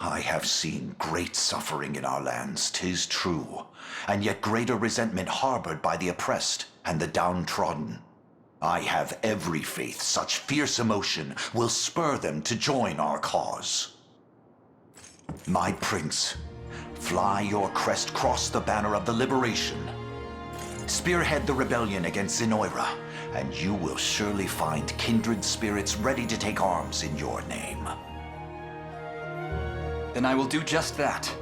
I have seen great suffering in our lands, 'tis true, and yet greater resentment harbored by the oppressed and the downtrodden. I have every faith such fierce emotion will spur them to join our cause. My prince, fly your crest cross the banner of the Liberation. Spearhead the rebellion against Zenoira, and you will surely find kindred spirits ready to take arms in your name. Then I will do just that.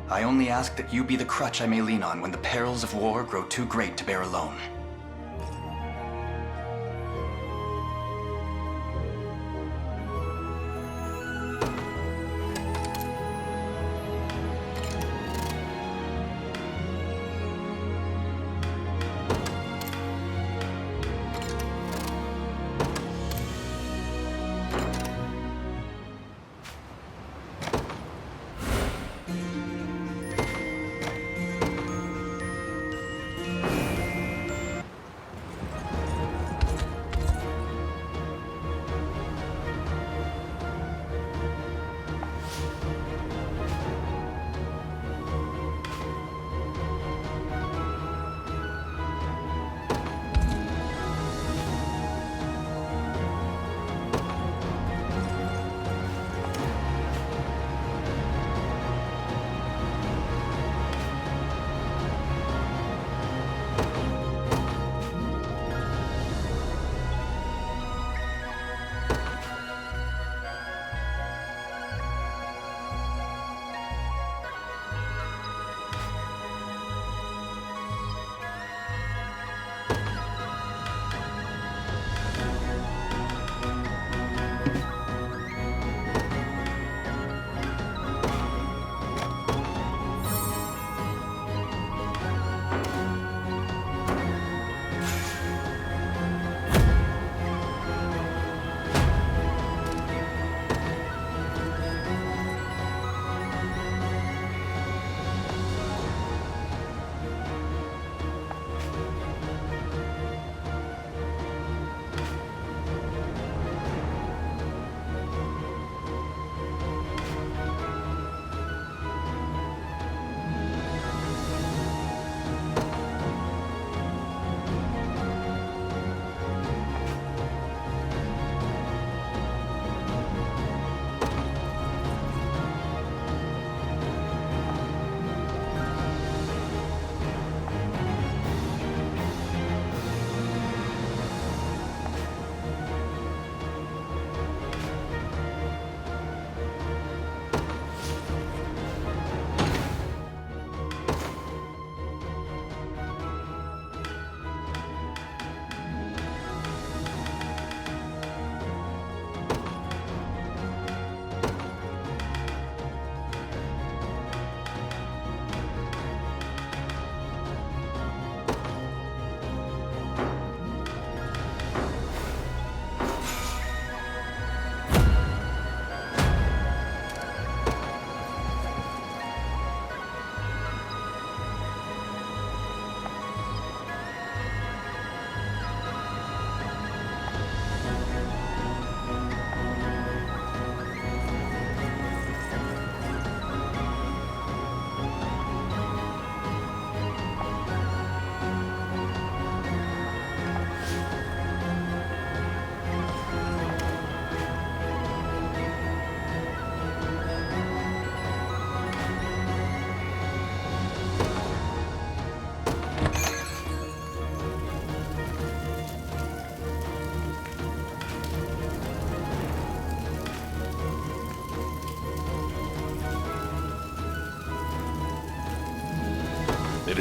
I only ask that you be the crutch I may lean on when the perils of war grow too great to bear alone.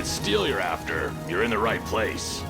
it's steel you're after, you're in the right place.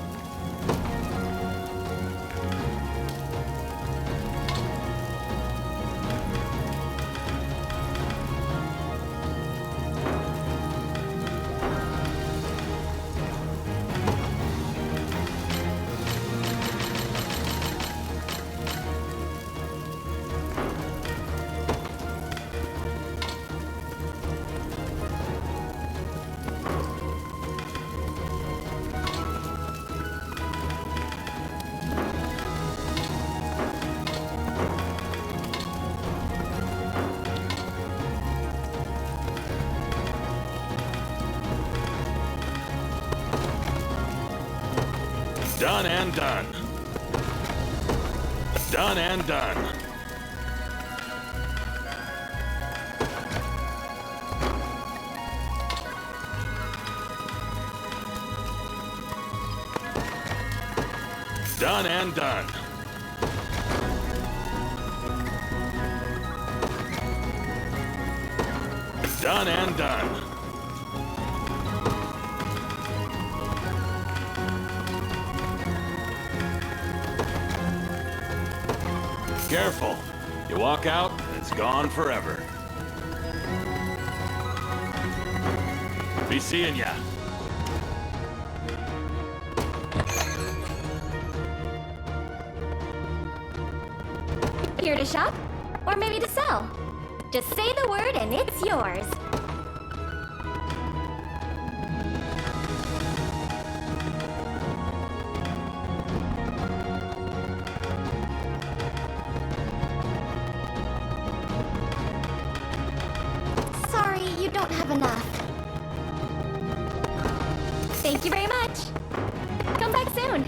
Done and done. Done and done. Done and done. Done and done. Careful. You walk out, and it's gone forever. Be seeing ya. Here to shop? Or maybe to sell? Just say the word and it's yours. Sorry, you don't have enough. Thank you very much. Come back soon.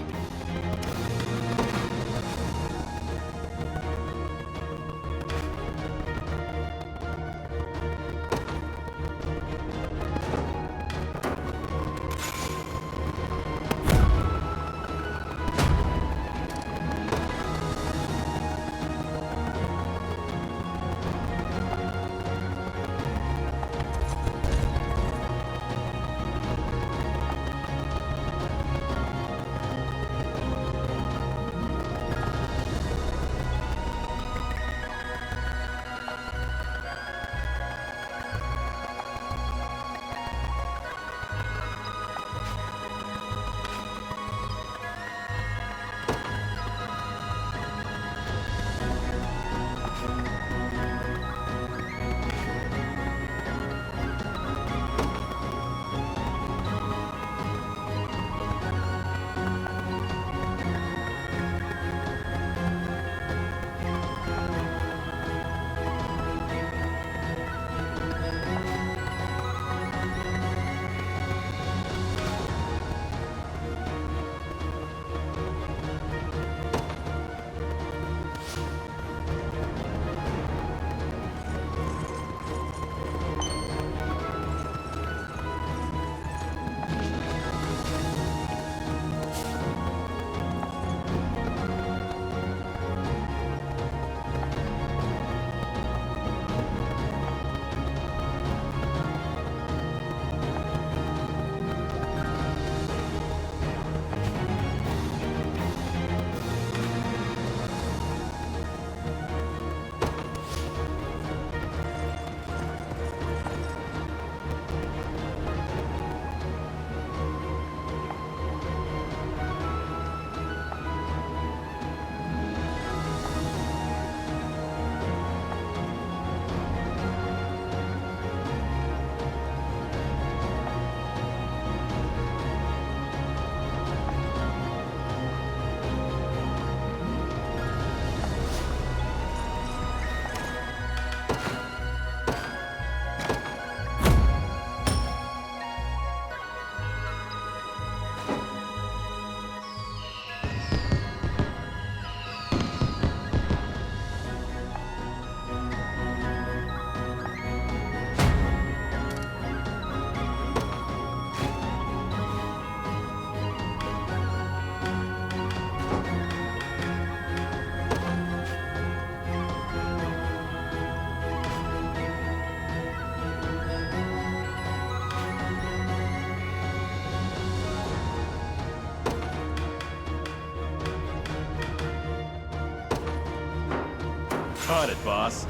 Cut it, boss.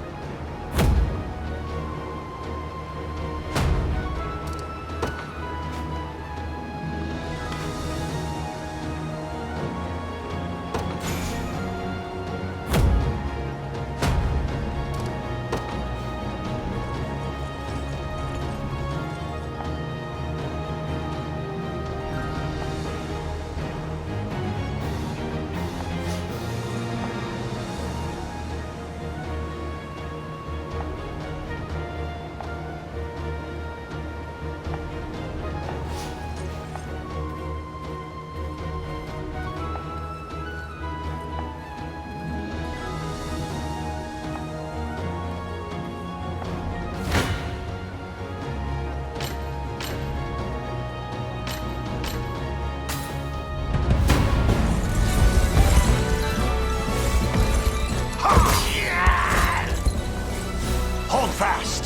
Hold fast!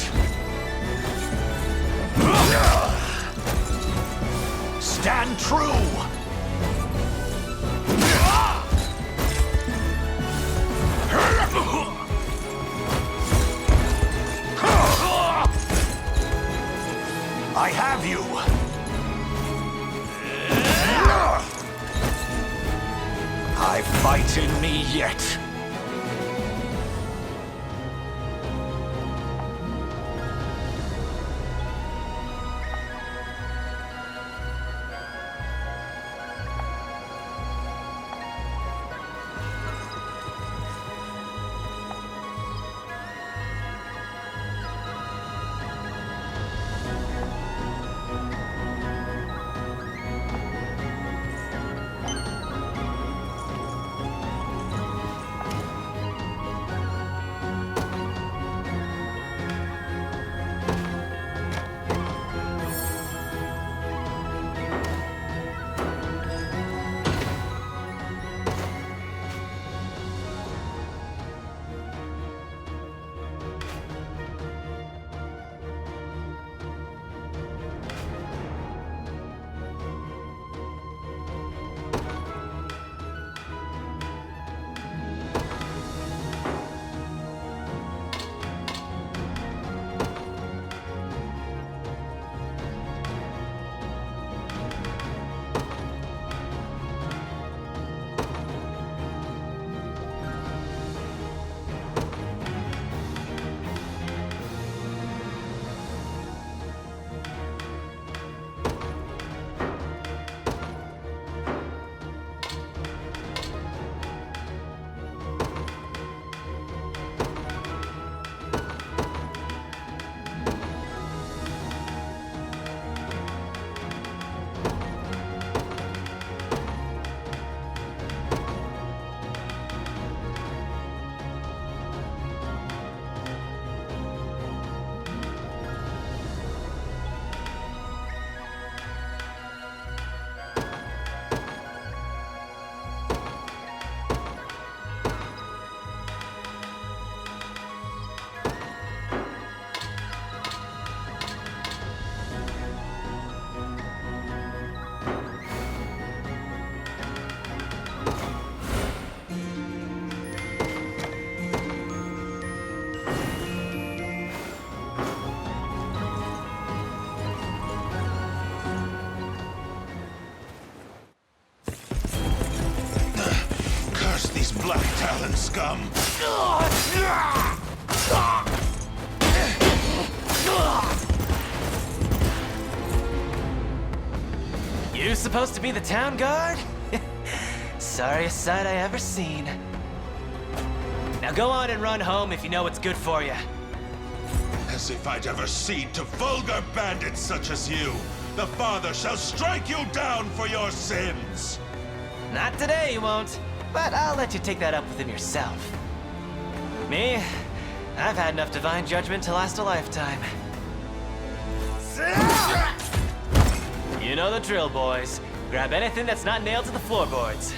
Stand true! I have you! I fight in me yet. Black Talon scum! You supposed to be the town guard? Sorriest sight I ever seen. Now go on and run home if you know what's good for you. As if I'd ever cede to vulgar bandits such as you. The Father shall strike you down for your sins! Not today, you won't. But I'll let you take that up with him yourself. Me? I've had enough divine judgment to last a lifetime. You know the drill, boys. Grab anything that's not nailed to the floorboards.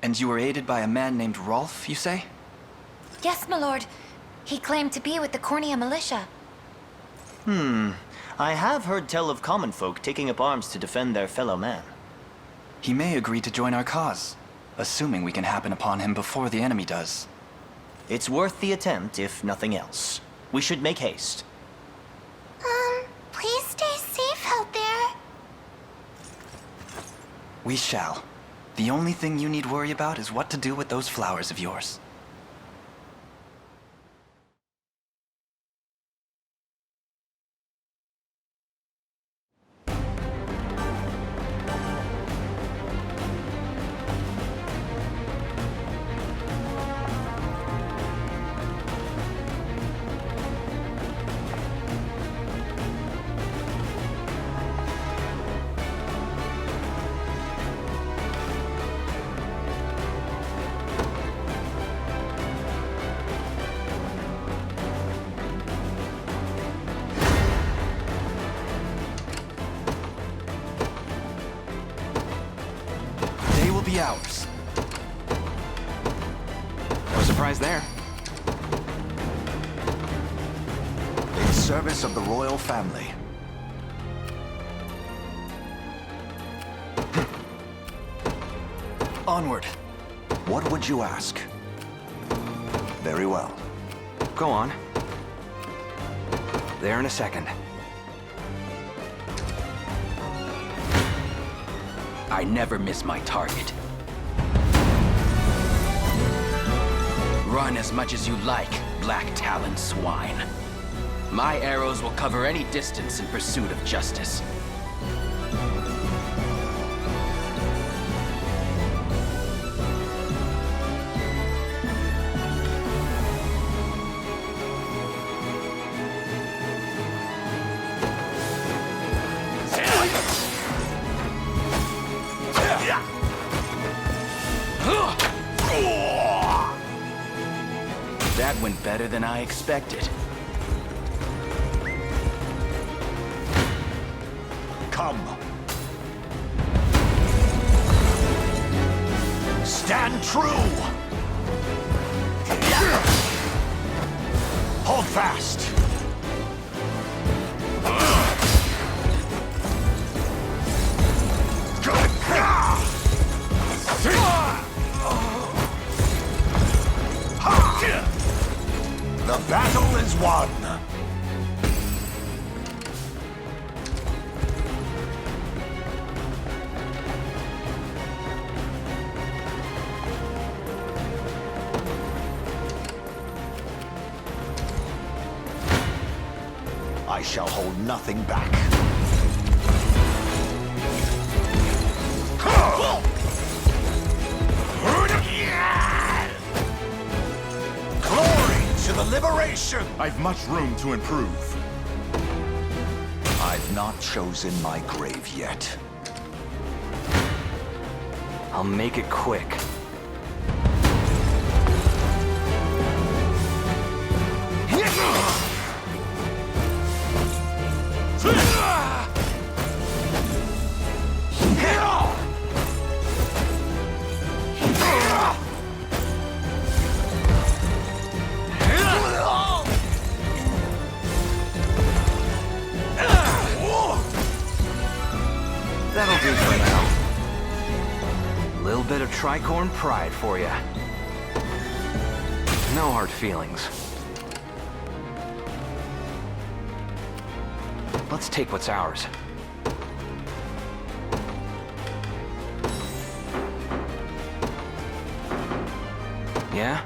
And you were aided by a man named Rolf, you say? Yes, my lord. He claimed to be with the Cornea militia. I have heard tell of common folk taking up arms to defend their fellow man. He may agree to join our cause, assuming we can happen upon him before the enemy does. It's worth the attempt, if nothing else. We should make haste. Please stay safe out there. We shall. The only thing you need worry about is what to do with those flowers of yours. Ours. No surprise there. In service of the royal family. Onward. What would you ask? Very well. Go on. There in a second. I never miss my target. Run as much as you like, Black Talon swine. My arrows will cover any distance in pursuit of justice. That went better than I expected. Come. Stand true! Hold fast! The battle is won! I shall hold nothing back. Glory to the liberation! I've much room to improve. I've not chosen my grave yet. I'll make it quick. That'll do for now. Little bit of tricorn pride for you. No hard feelings. Let's take what's ours. Yeah?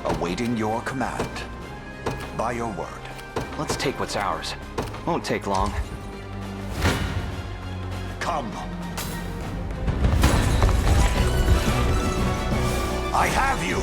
Awaiting your command. By your word. Let's take what's ours. Won't take long. Come. I have you!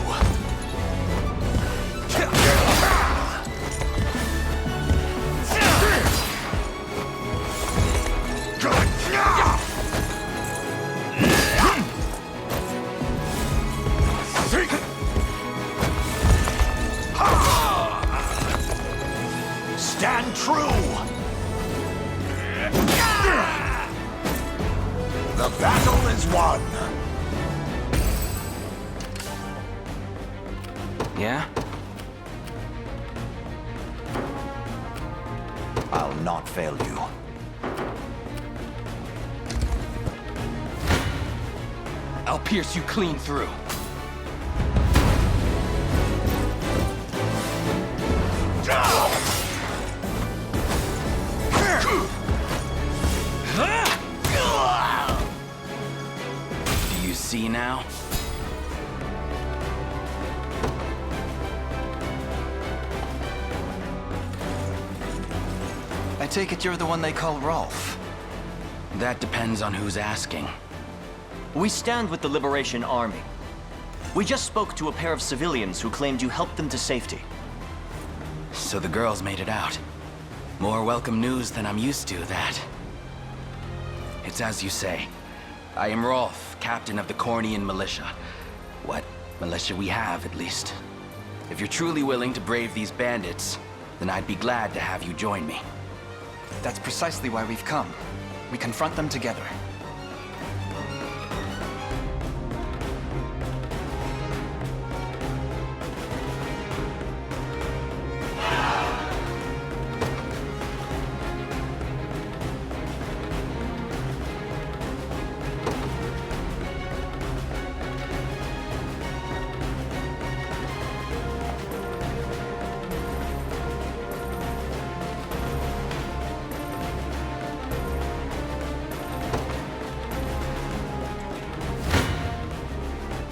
Stand true! The as one. Yeah? I'll not fail you. I'll pierce you clean through. Do you see now? I take it you're the one they call Rolf. That depends on who's asking. We stand with the Liberation Army. We just spoke to a pair of civilians who claimed you helped them to safety. So the girls made it out. More welcome news than I'm used to, that. It's as you say. I am Rolf, captain of the Cornian militia. What militia we have, at least. If you're truly willing to brave these bandits, then I'd be glad to have you join me. That's precisely why we've come. We confront them together.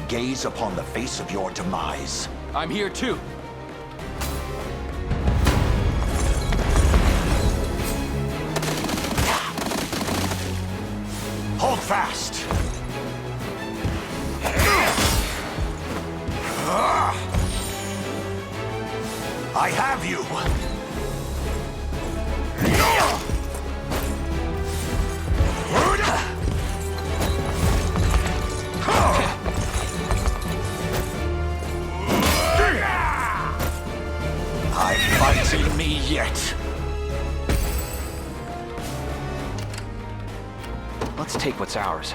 Gaze upon the face of your demise. I'm here too. Hold fast! I have you! Fighting me yet. Let's take what's ours.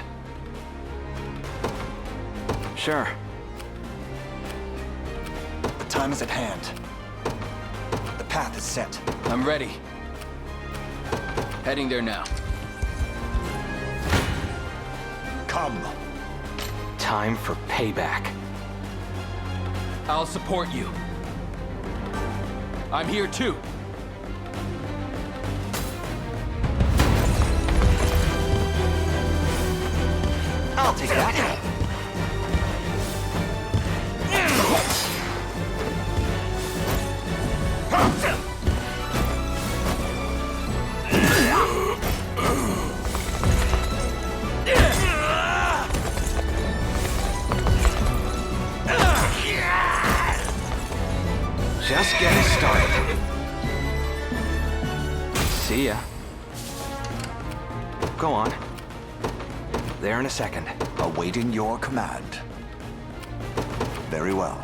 Sure. The time is at hand. The path is set. I'm ready. Heading there now. Come. Time for payback. I'll support you. I'm here too. I'll take that. Just getting started. See ya. Go on. There in a second. Awaiting your command. Very well.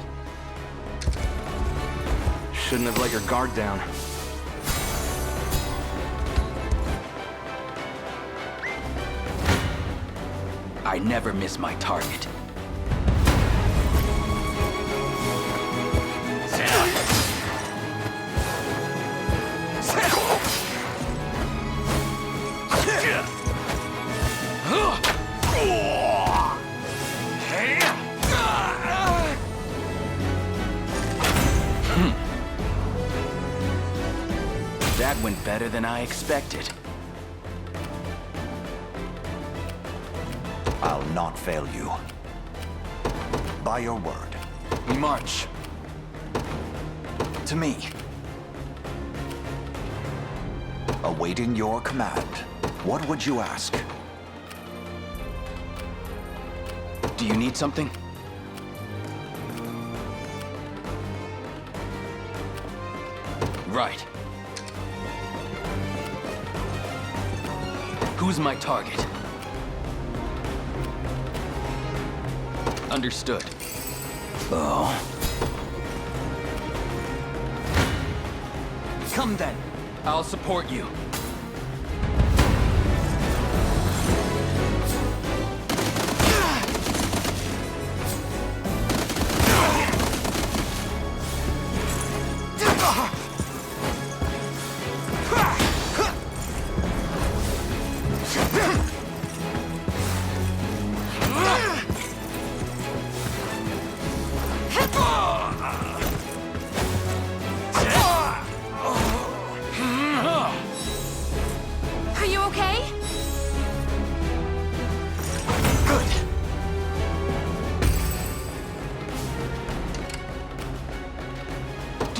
Shouldn't have let your guard down. I never miss my target. That went better than I expected. I'll not fail you. By your word. We march. To me. Awaiting your command. What would you ask? Do you need something? Right. Who's my target? Understood. Oh. Come then. I'll support you.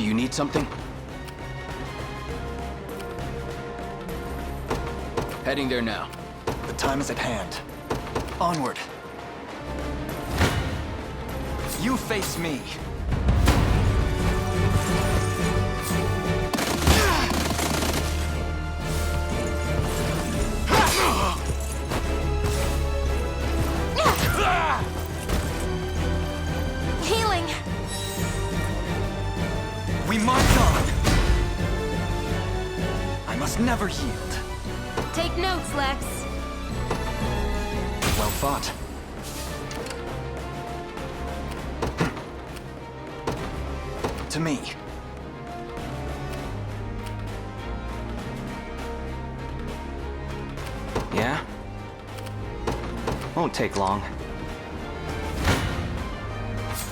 Do you need something? Heading there now. The time is at hand. Onward. You face me. Healing! We march on! I must never yield. Take notes, Lex. Well fought. To me. Yeah? Won't take long.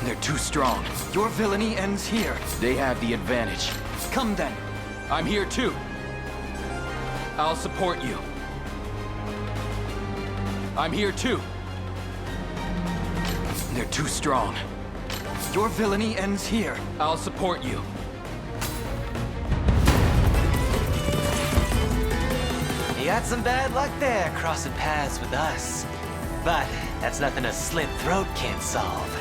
They're too strong. Your villainy ends here. They have the advantage. Come then. I'm here too. I'll support you. I'm here too. They're too strong. Your villainy ends here. I'll support you. You had some bad luck there, crossing paths with us. But that's nothing a slit throat can't solve.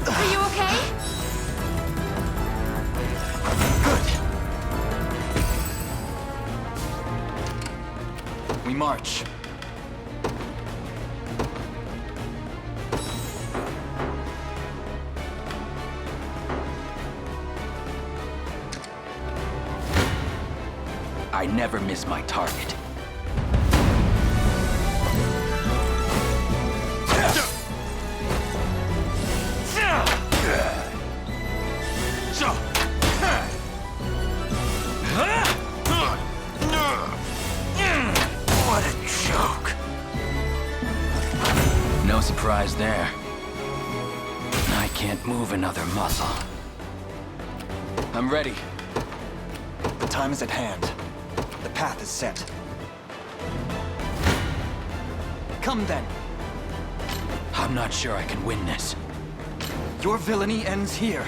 Are you okay? We march. I never miss my target. What a joke. No surprise there. I can't move another muscle. I'm ready. The time is at hand. The path is set. Come then. I'm not sure I can win this. Your villainy ends here.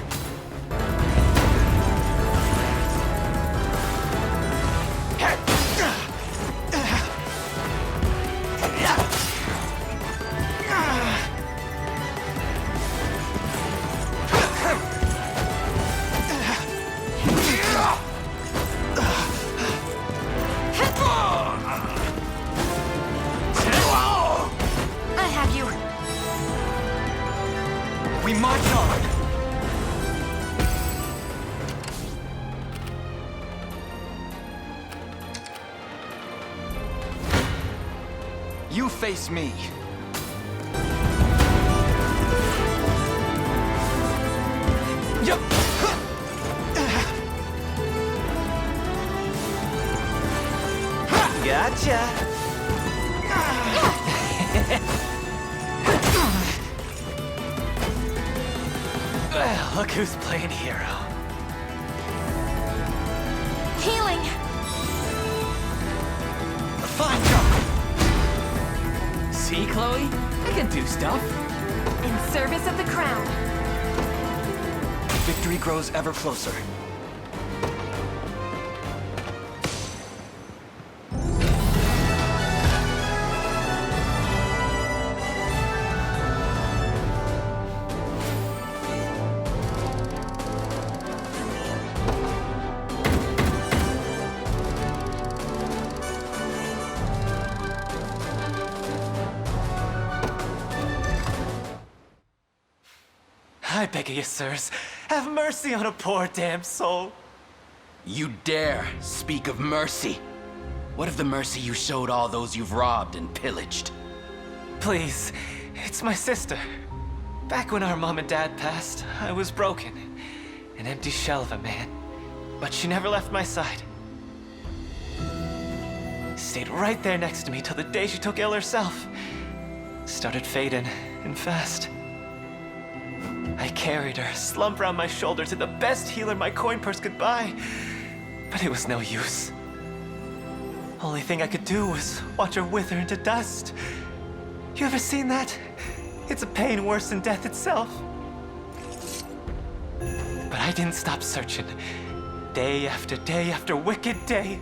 I have you. We march on. You face me. Yup. Gotcha. Well, look who's playing hero. Healing! A fine job. See, Chloe? I can do stuff. In service of the crown. Victory grows ever closer. I beg of you, sirs, have mercy on a poor damn soul. You dare speak of mercy? What of the mercy you showed all those you've robbed and pillaged? Please, it's my sister. Back when our mom and dad passed, I was broken. an empty shell of a man. But she never left my side. Stayed right there next to me till the day she took ill herself. Started fading, and fast. I carried her, slumped around my shoulder to the best healer my coin purse could buy. But it was no use. Only thing I could do was watch her wither into dust. You ever seen that? It's a pain worse than death itself. But I didn't stop searching. Day after wicked day.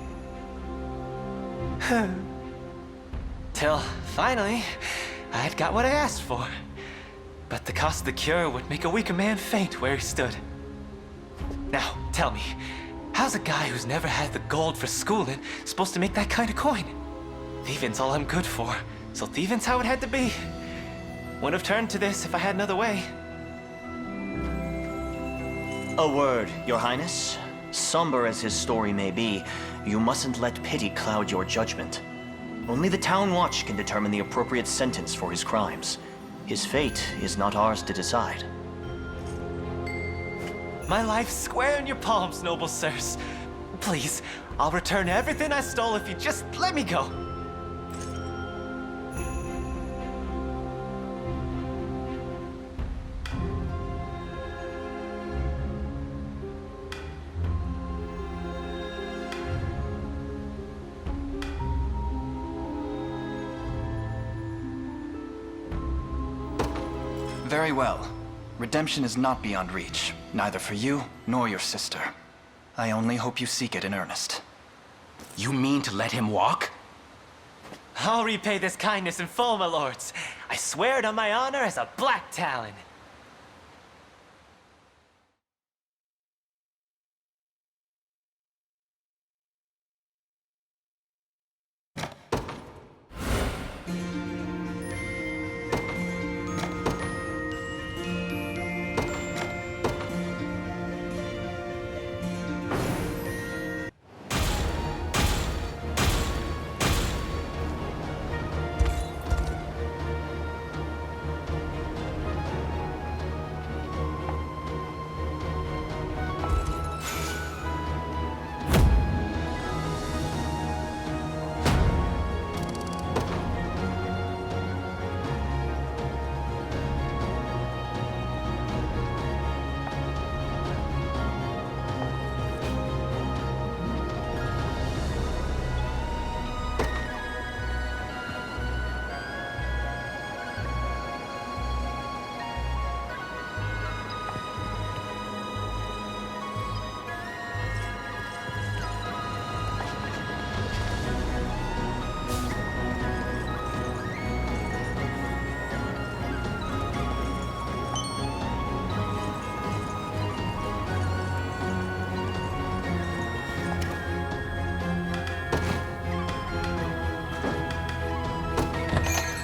Till, finally, I'd got what I asked for. But the cost of the cure would make a weaker man faint where he stood. Now, tell me, how's a guy who's never had the gold for schooling supposed to make that kind of coin? Thieving's all I'm good for, so thieving's how it had to be. Wouldn't have turned to this if I had another way. A word, Your Highness. Somber as his story may be, you mustn't let pity cloud your judgment. Only the Town Watch can determine the appropriate sentence for his crimes. His fate is not ours to decide. My life's square in your palms, noble sirs. Please, I'll return everything I stole if you just let me go. Very well. Redemption is not beyond reach, neither for you nor your sister. I only hope you seek it in earnest. You mean to let him walk? I'll repay this kindness in full, my lords. I swear it on my honor as a Black Talon.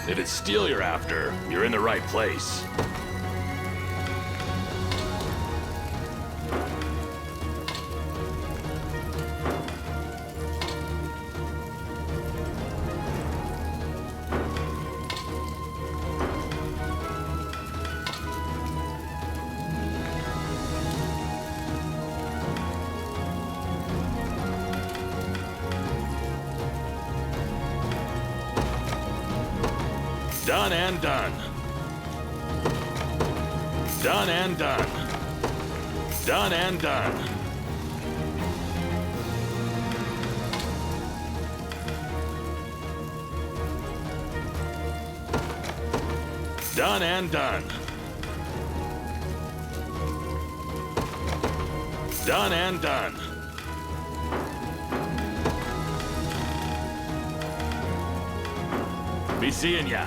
If it's steel you're after, you're in the right place. Done and done. Done and done. Done and done. Done and done. Done and done. Be seeing ya.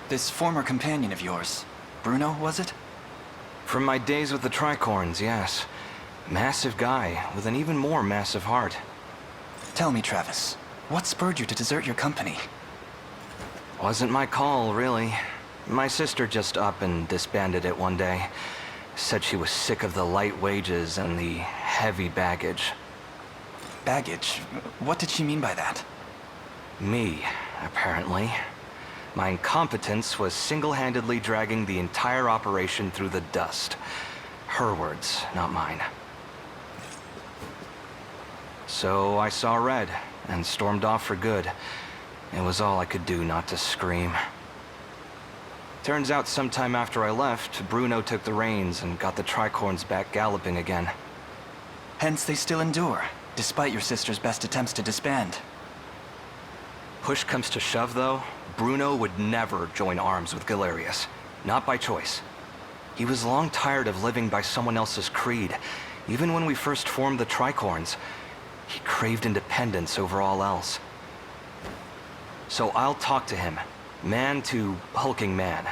This former companion of yours, Bruno, was it? From my days with the Tricorns, yes. Massive guy with an even more massive heart. Tell me, Travis, what spurred you to desert your company? Wasn't my call, really. My sister just up and disbanded it one day. Said she was sick of the light wages and the heavy baggage. Baggage? What did she mean by that? Me, apparently. My incompetence was single-handedly dragging the entire operation through the dust. Her words, not mine. So I saw red and stormed off for good. It was all I could do not to scream. Turns out sometime after I left, Bruno took the reins and got the Tricorns back galloping again. Hence they still endure, despite your sister's best attempts to disband. Push comes to shove, though, Bruno would never join arms with Galerius. Not by choice. He was long tired of living by someone else's creed. Even when we first formed the Tricorns, he craved independence over all else. So I'll talk to him, man to hulking man.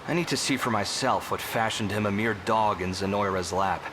I need to see for myself what fashioned him a mere dog in Zenoira's lap.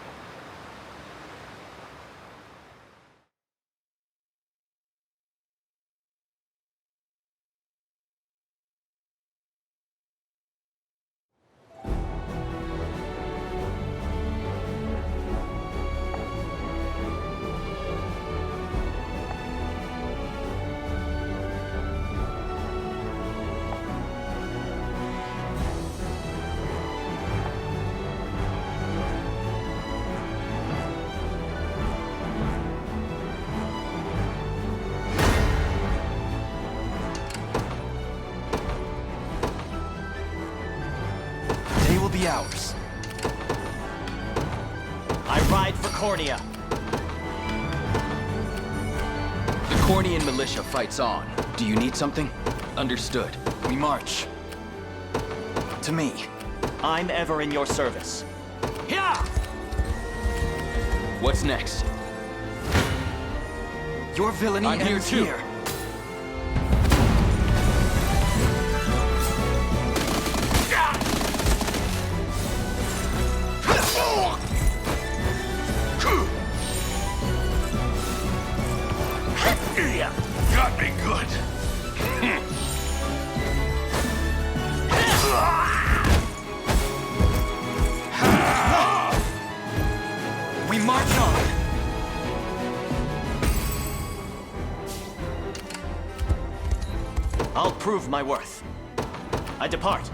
Ours. I ride for Cornea. The Cornian militia fights on. Do you need something? Understood. We march. To me. I'm ever in your service. Yeah! What's next? Your villainy I'm here ends too. here. Got me good. prove my worth. I depart.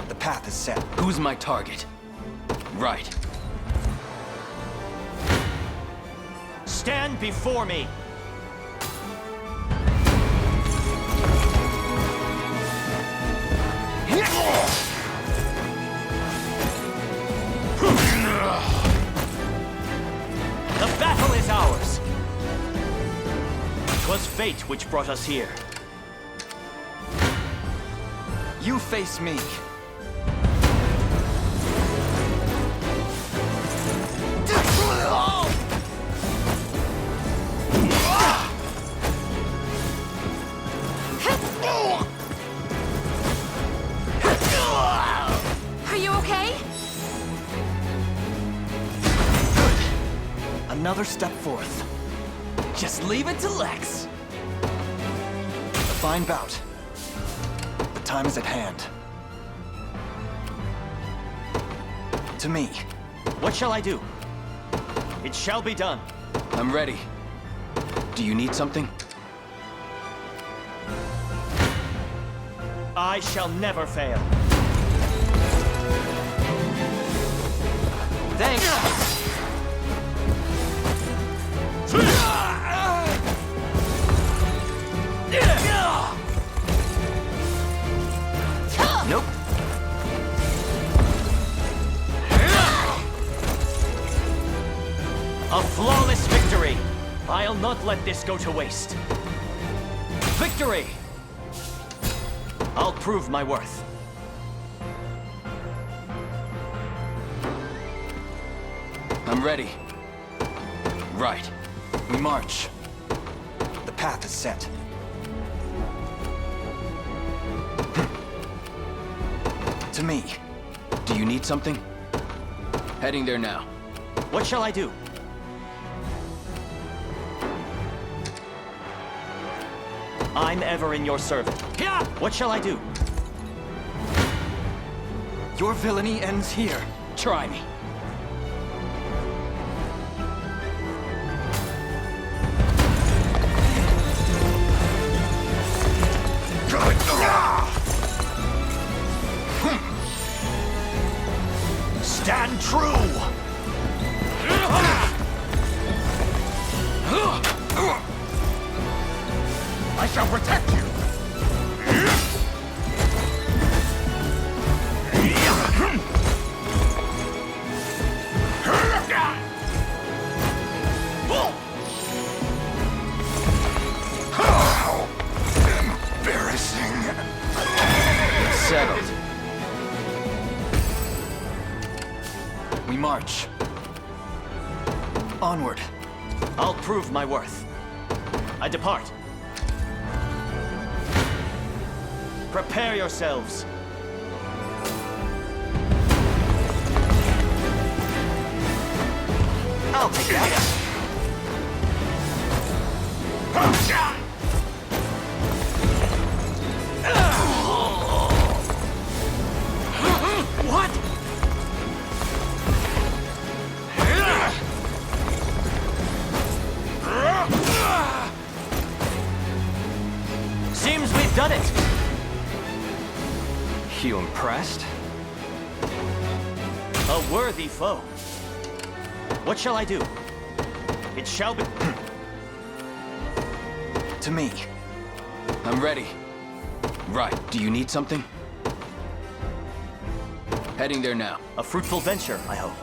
The path is set. Who's my target? Right. Stand before me! The battle is ours! 'Twas fate which brought us here. You face me. Are you okay? Another step forth. Just leave it to Lex. A fine bout. The time is at hand. To me. What shall I do? It shall be done. I'm ready. Do you need something? I shall never fail. Thanks. Nope. A flawless victory! I'll not let this go to waste. Victory! I'll prove my worth. I'm ready. Right. We march. The path is set. To me. Do you need something? Heading there now. What shall I do? I'm ever in your service. What shall I do? Your villainy ends here. Try me. Stand true! I shall protect you! How embarrassing. Settled. We march. Onward. I'll prove my worth. I depart. Prepare yourselves. I'll take that. What? Seems we've done it. You impressed? A worthy foe. What shall I do? It shall be... To me. I'm ready. Right. Do you need something? Heading there now. A fruitful venture, I hope.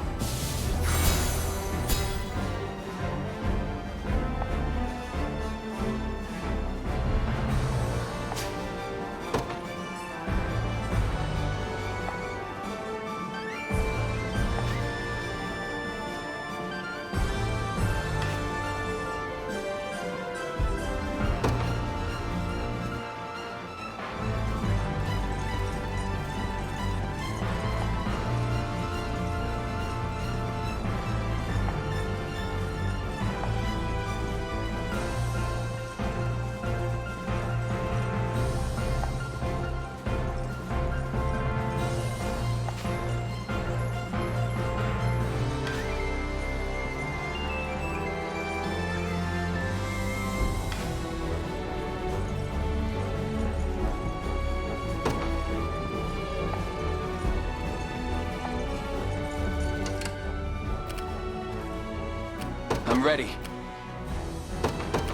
I'm ready.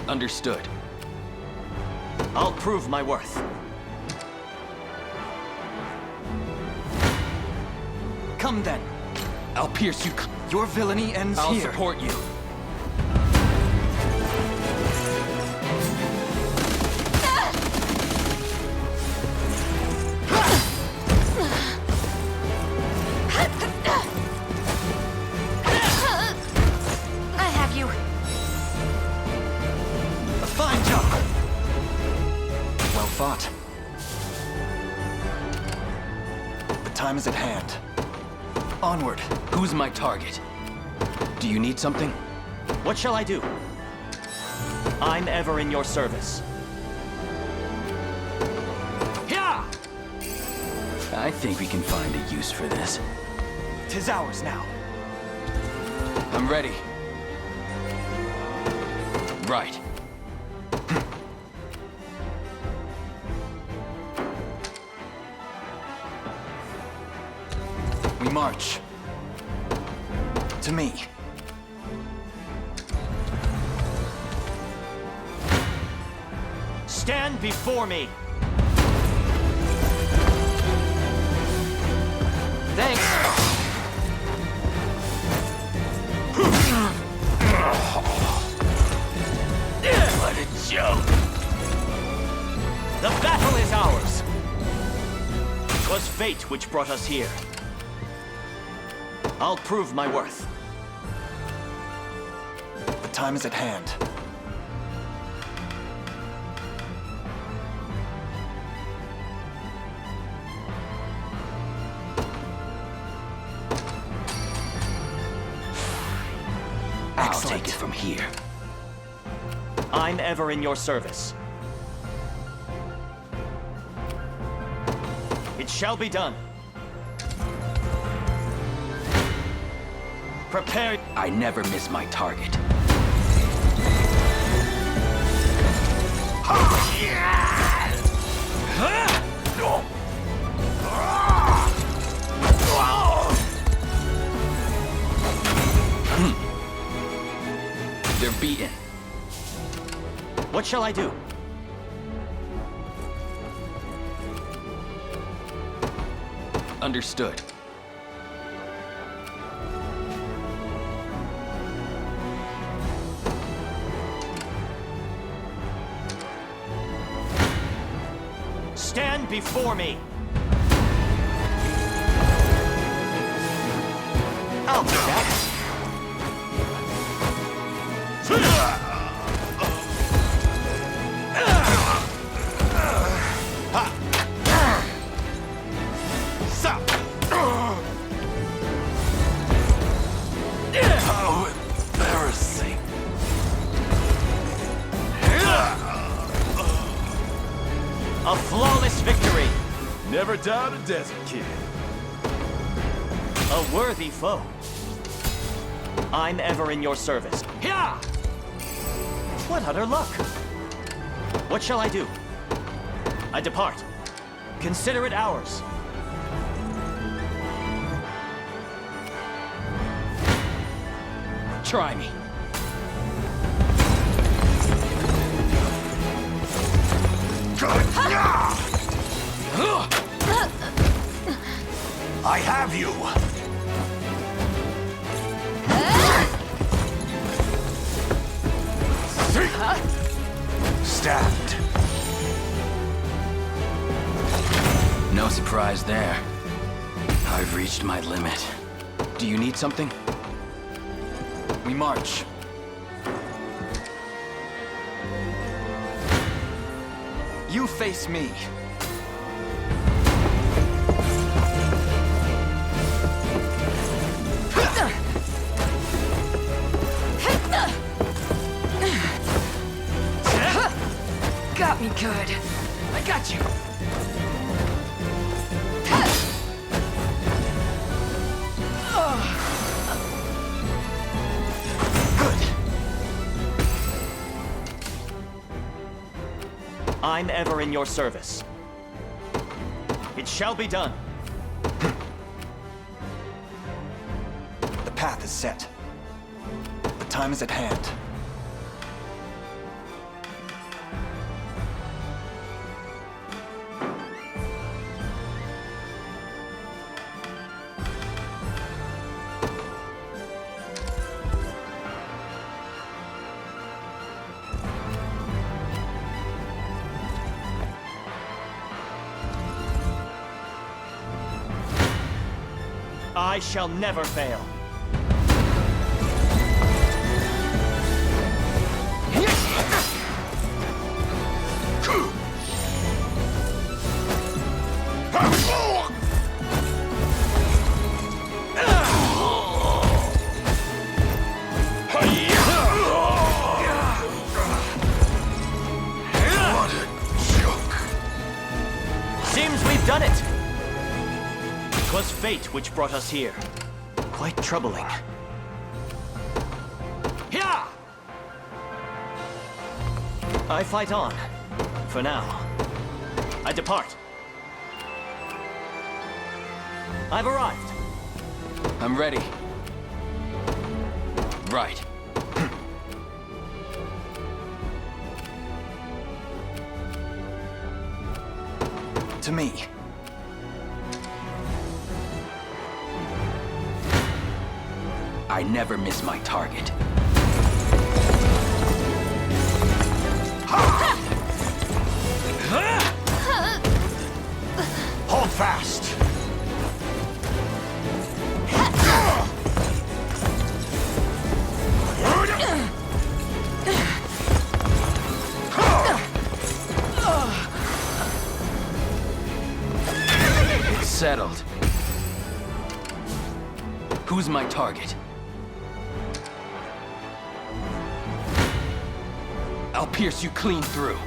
Understood. I'll prove my worth. Come then. I'll pierce you. Your villainy ends here. I'll support you. I have you. A fine job. Well fought. The time is at hand. Onward. Who's my target? Do you need something? What shall I do? I'm ever in your service. Yeah! I think we can find a use for this. 'Tis ours now. I'm ready. Right. We march. To me. Stand before me. Thanks. What a joke. The battle is ours. 'Twas fate which brought us here. I'll prove my worth. The time is at hand. I'll take it from here. I'm ever in your service. It shall be done. Prepare. I never miss my target. They're beaten. What shall I do? Understood. Stand before me. I'll do that. How embarrassing. A flawless victory. Never doubt a desert kid. A worthy foe. I'm ever in your service. Yeah! What utter luck. What shall I do? I depart. Consider it ours. Try me. I have you. Stand. No surprise there. I've reached my limit. Do you need something? We march. You face me. Got me good. I got you. I'm ever in your service. It shall be done. The path is set. The time is at hand. I shall never fail. Seems we've done it. 'Twas fate which brought us here. Quite troubling. Here! I fight on. For now. I depart. I've arrived. I'm ready. Right. To me. I never miss my target. Hold fast. Settled. Who's my target? I'll pierce you clean through.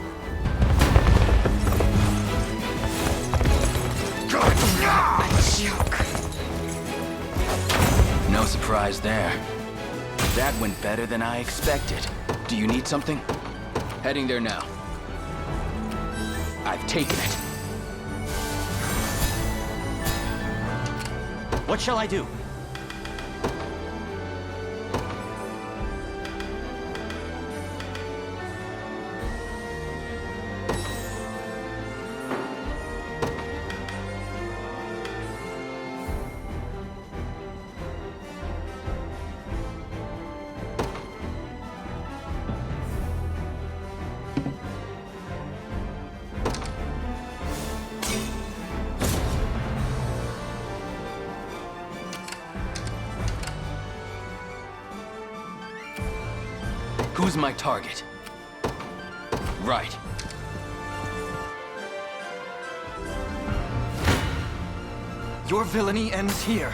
No surprise there. That went better than I expected. Do you need something? Heading there now. I've taken it. What shall I do? Who's my target? Right. Your villainy ends here.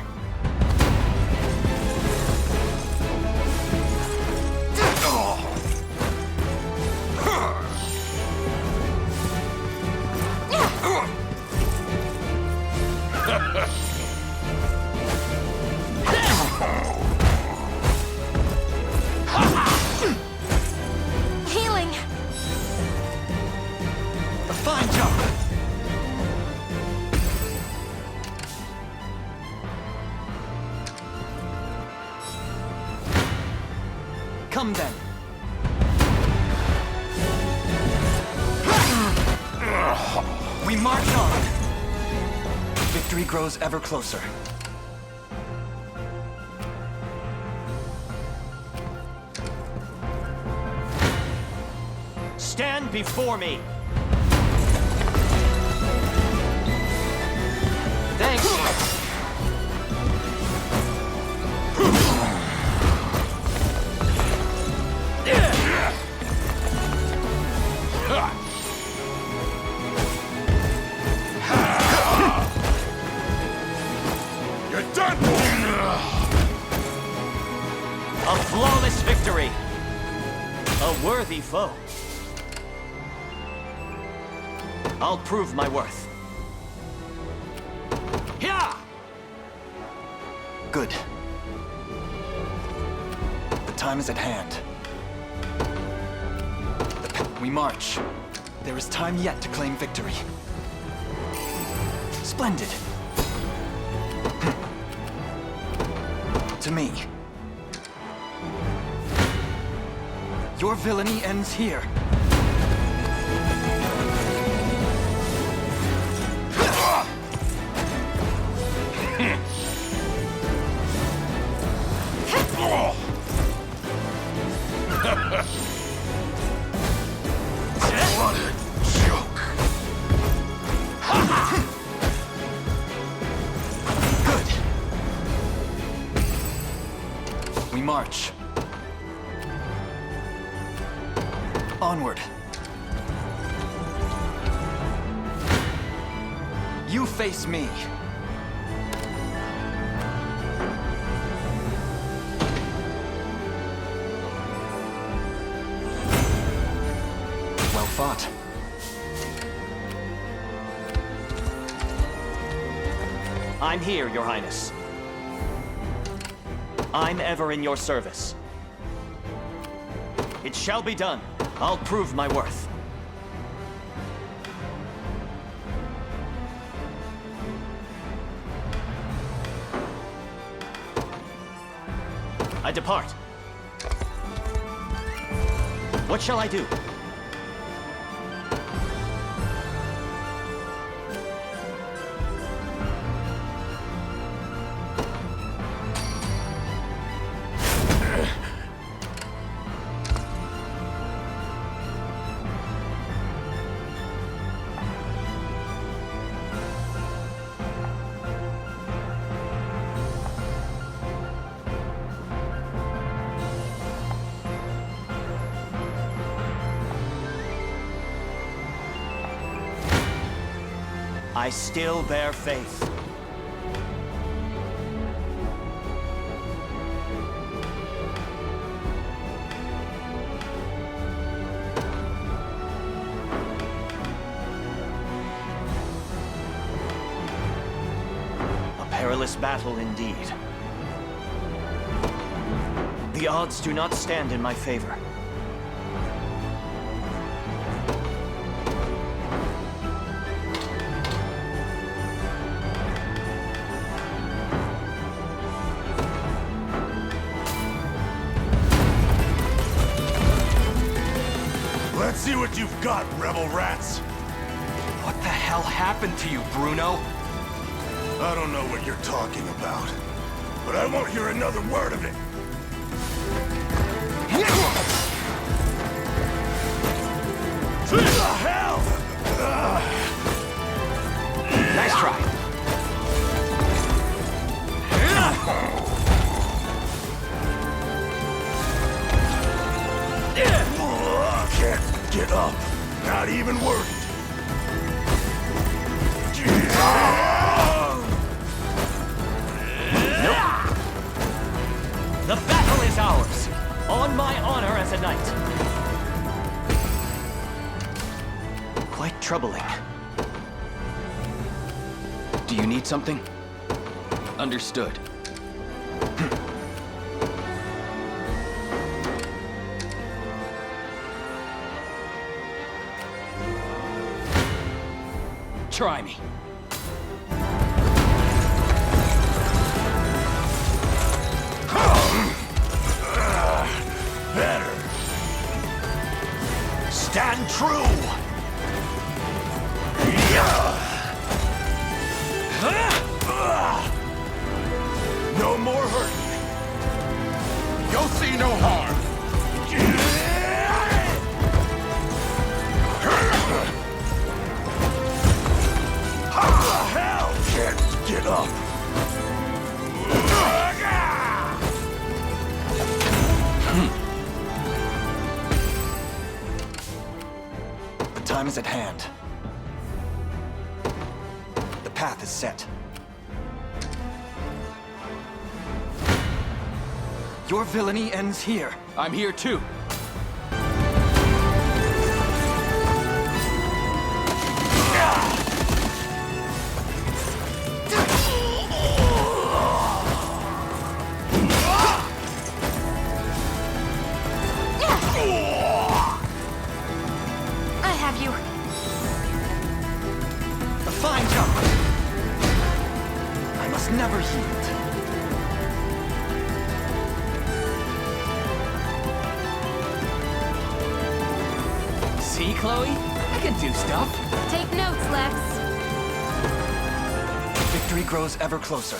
Healing! A fine job! Come then. We march on. Victory grows ever closer. Stand before me. Thanks. You're done! A flawless victory. A worthy foe. I'll prove my worth. Here! Good. The time is at hand. We march. There is time yet to claim victory. Splendid. To me. Your villainy ends here. What a joke. Good. We march. Onward. You face me. Well fought. I'm here, Your Highness. I'm ever in your service. It shall be done. I'll prove my worth. I depart. What shall I do? I still bear faith. A perilous battle indeed. The odds do not stand in my favor. Let's see what you've got, rebel rats. What the hell happened to you, Bruno? I don't know what you're talking about, but I won't hear another word of it. What the hell? Nice try. Can't get up. Not even worried. Nope. The battle is ours. On my honor as a knight. Quite troubling. Do you need something? Understood. Try me. Better. Stand true. No more hurting. You'll see no harm. How the hell? Can't get up. The time is at hand. The path is set. Your villainy ends here. I'm here too. I have you. A fine jump. I must never yield. me, Chloe. I can do stuff. Take notes, Lex. Victory grows ever closer.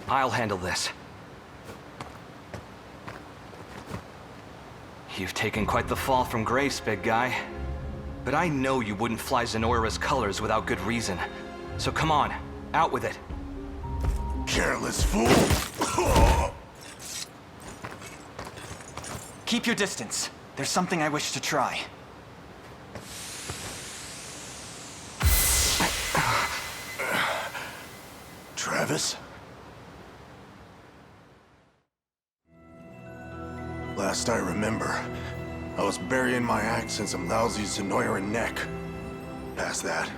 I'll handle this. You've taken quite the fall from grace, big guy. But I know you wouldn't fly Zenoira's colors without good reason. So come on, out with it. Careless fool! Keep your distance. There's something I wish to try. Travis? Last I remember, I was burying my axe in some lousy Zenoiran neck. Past that,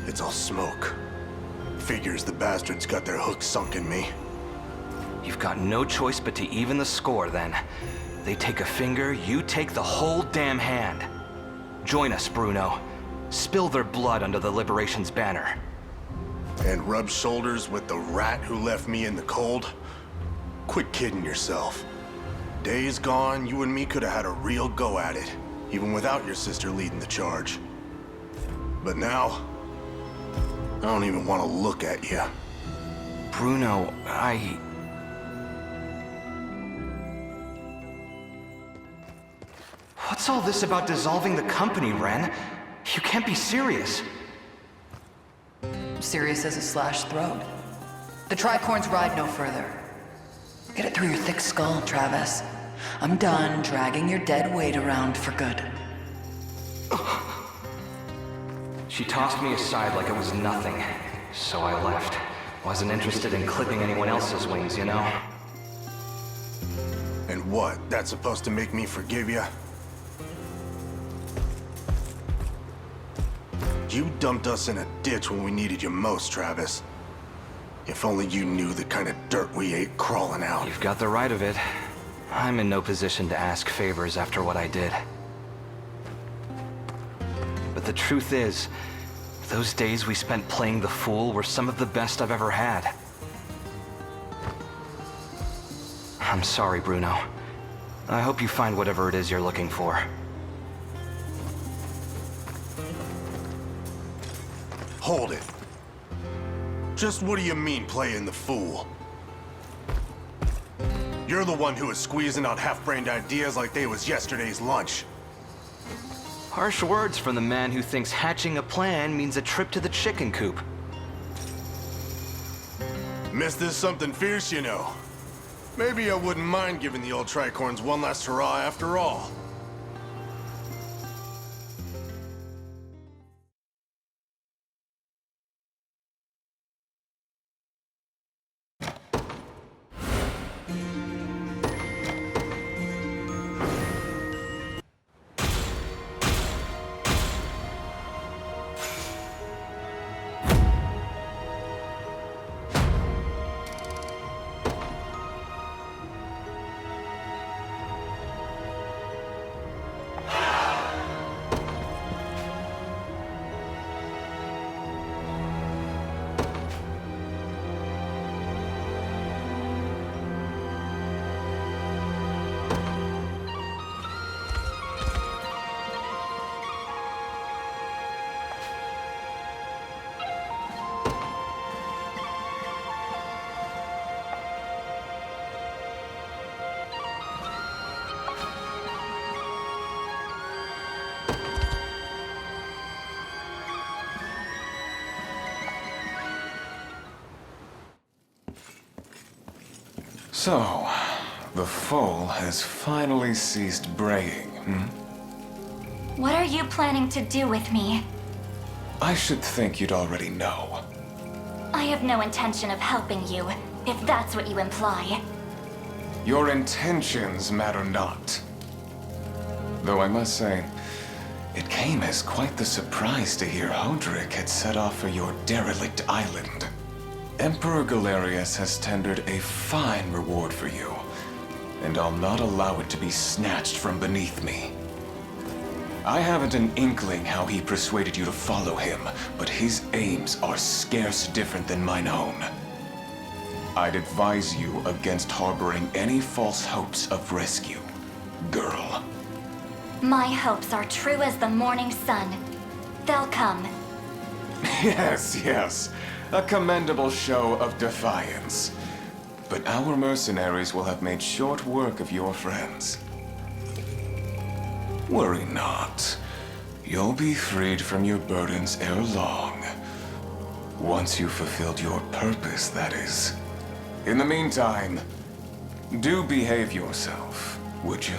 it's all smoke. Figures the bastards got their hooks sunk in me. You've got no choice but to even the score, then. They take a finger, you take the whole damn hand. Join us, Bruno. Spill their blood under the Liberation's banner. And rub shoulders with the rat who left me in the cold? Quit kidding yourself. Days gone, you and me could have had a real go at it, even without your sister leading the charge. But now, I don't even want to look at you. Bruno, What's all this about dissolving the company, Ren? You can't be serious. Serious as a slashed throat. The tricorns ride no further. Get it through your thick skull, Travis. I'm done dragging your dead weight around for good. She tossed me aside like it was nothing, so I left. Wasn't interested in clipping anyone else's wings, you know? And what? That's supposed to make me forgive you? You dumped us in a ditch when we needed you most, Travis. If only you knew the kind of dirt we ate crawling out. You've got the right of it. I'm in no position to ask favors after what I did. But the truth is, those days we spent playing the fool were some of the best I've ever had. I'm sorry, Bruno. I hope you find whatever it is you're looking for. Hold it. Just what do you mean, playing the fool? You're the one who is squeezing out half-brained ideas like they was yesterday's lunch. Harsh words from the man who thinks hatching a plan means a trip to the chicken coop. Miss this something fierce, you know. Maybe I wouldn't mind giving the old tricorns one last hurrah after all. So, the foal has finally ceased braying, hmm? What are you planning to do with me? I should think you'd already know. I have no intention of helping you, if that's what you imply. Your intentions matter not. Though I must say, it came as quite the surprise to hear Hodrick had set off for your derelict island. Emperor Galerius has tendered a fine reward for you, and I'll not allow it to be snatched from beneath me. I haven't an inkling how he persuaded you to follow him, but his aims are scarce different than mine own. I'd advise you against harboring any false hopes of rescue, girl. My hopes are true as the morning sun. They'll come. Yes. A commendable show of defiance. But our mercenaries will have made short work of your friends. Worry not. You'll be freed from your burdens ere long. Once you've fulfilled your purpose, that is. In the meantime, do behave yourself, would you?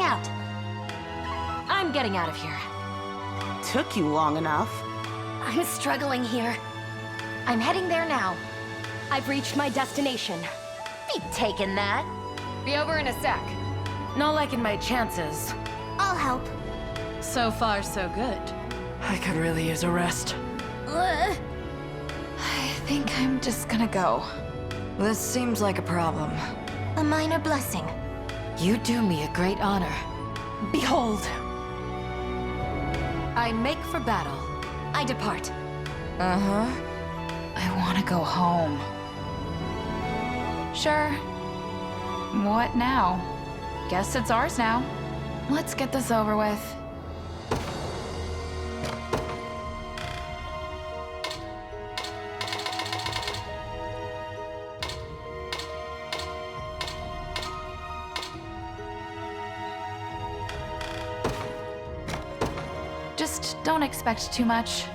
way out. I'm getting out of here. Took you long enough. I'm struggling here. I'm heading there now. I've reached my destination. Be taking that. Be over in a sec. Not liking my chances. I'll help. So far, so good. I could really use a rest. I think I'm just gonna go. This seems like a problem. A minor blessing. You do me a great honor. Behold! I make for battle. I depart. Uh-huh. I want to go home. Sure. What now? Guess it's ours now. Let's get this over with. Just don't expect too much.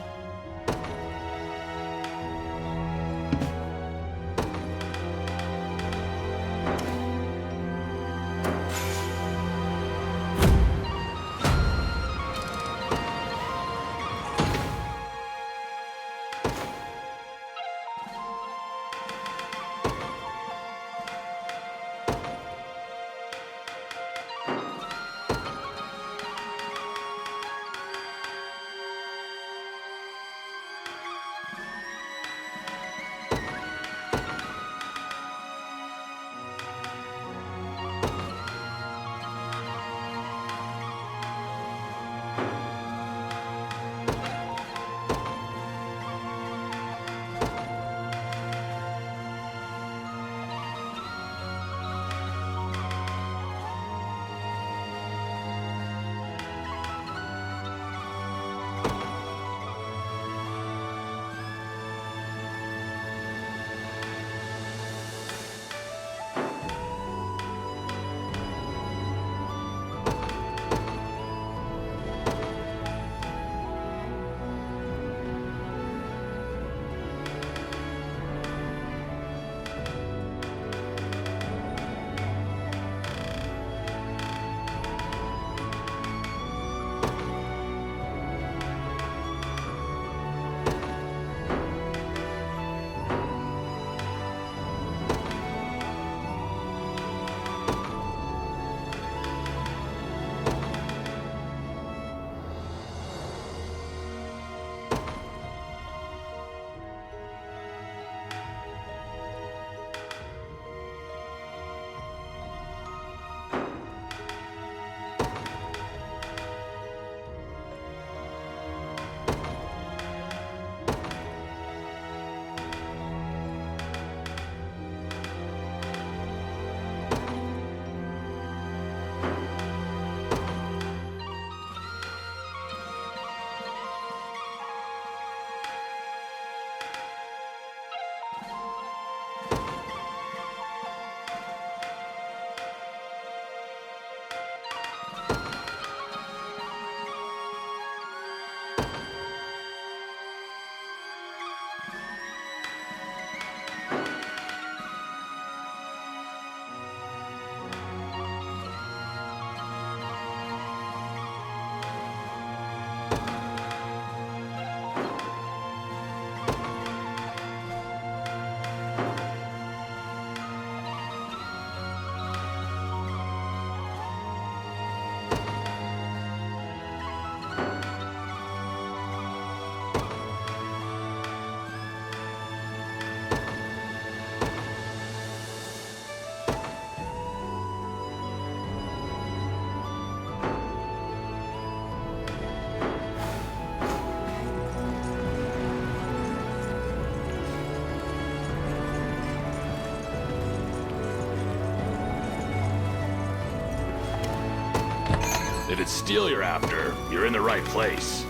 If it's steel you're after, you're in the right place.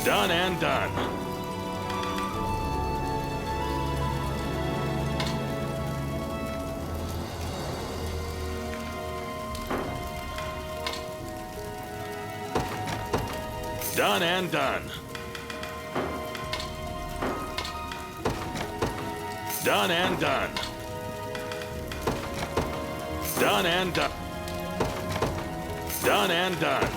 Done and done. Done and done. Done and done. Done and done. Done and done.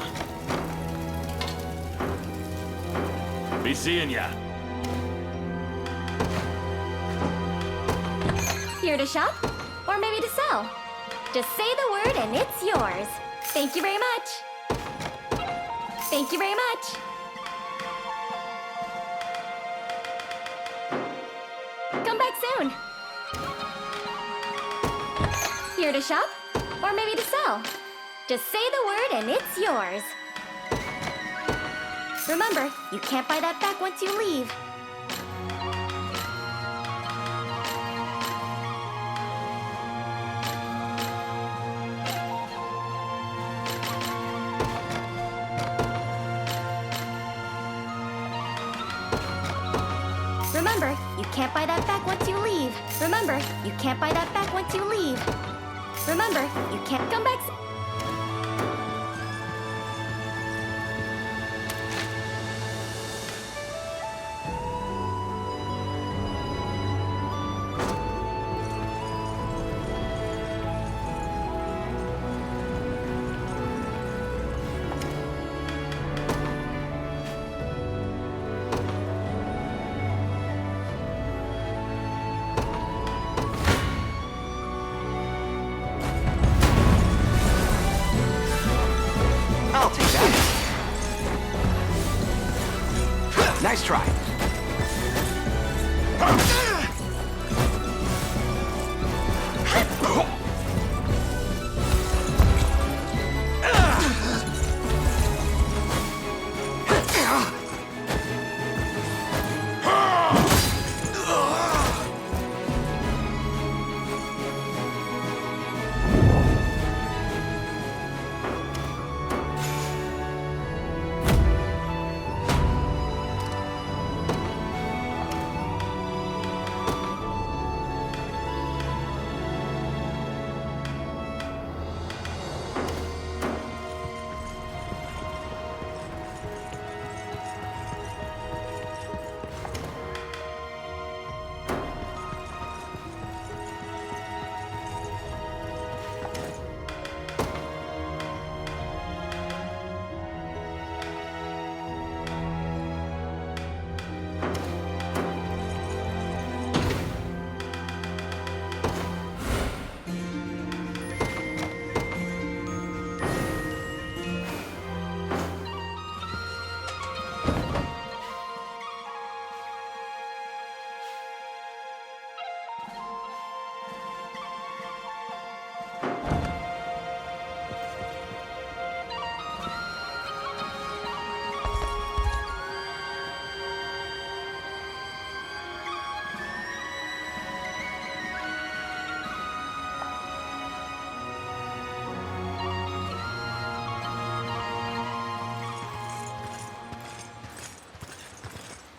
Be seeing ya. Here to shop? Or maybe to sell? Just say the word and it's yours. Thank you very much. Thank you very much. Come back soon. Here to shop? Or maybe to sell? Just say the word and it's yours. Remember, you can't buy that back once you leave. Remember, you can't buy that back once you leave. Remember, you can't buy that back once you leave. Remember, you can't come back. I'll take that. Nice try.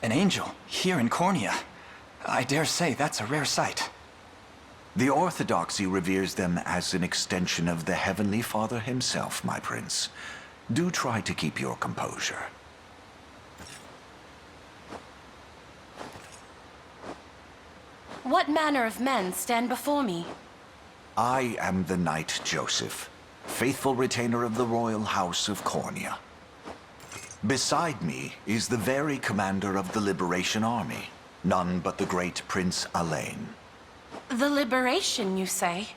An angel, here in Cornea. I dare say that's a rare sight. The Orthodoxy reveres them as an extension of the Heavenly Father himself, my prince. Do try to keep your composure. What manner of men stand before me? I am the Knight Joseph, faithful retainer of the royal house of Cornea. Beside me is the very commander of the Liberation Army, none but the great Prince Alain. The Liberation, you say?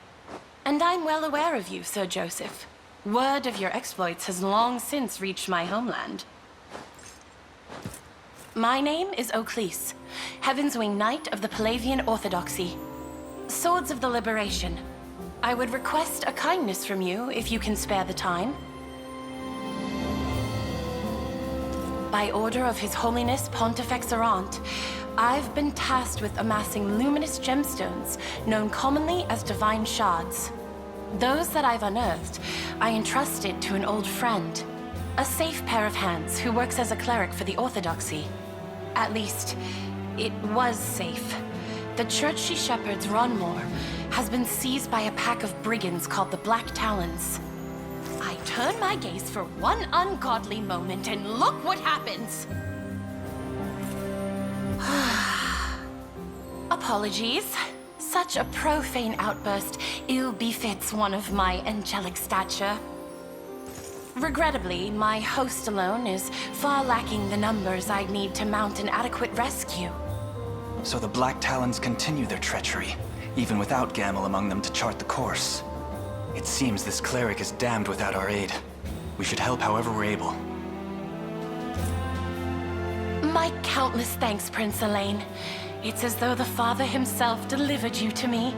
And I'm well aware of you, Sir Joseph. Word of your exploits has long since reached my homeland. My name is Oclese, Heaven's Wing Knight of the Palavian Orthodoxy. Swords of the Liberation. I would request a kindness from you if you can spare the time. By order of His Holiness Pontifex Errant, I've been tasked with amassing luminous gemstones, known commonly as divine shards. Those that I've unearthed, I entrusted to an old friend, a safe pair of hands who works as a cleric for the Orthodoxy. At least, it was safe. The church she shepherds, Ronmore, has been seized by a pack of brigands called the Black Talons. I turn my gaze for one ungodly moment, and look what happens! A Apologies. Such a profane outburst ill befits one of my angelic stature. Regrettably, my host alone is far lacking the numbers I'd need to mount an adequate rescue. So the Black Talons continue their treachery, even without Gamel among them to chart the course. It seems this cleric is damned without our aid. We should help however we're able. My countless thanks, Prince Elaine. It's as though the Father himself delivered you to me.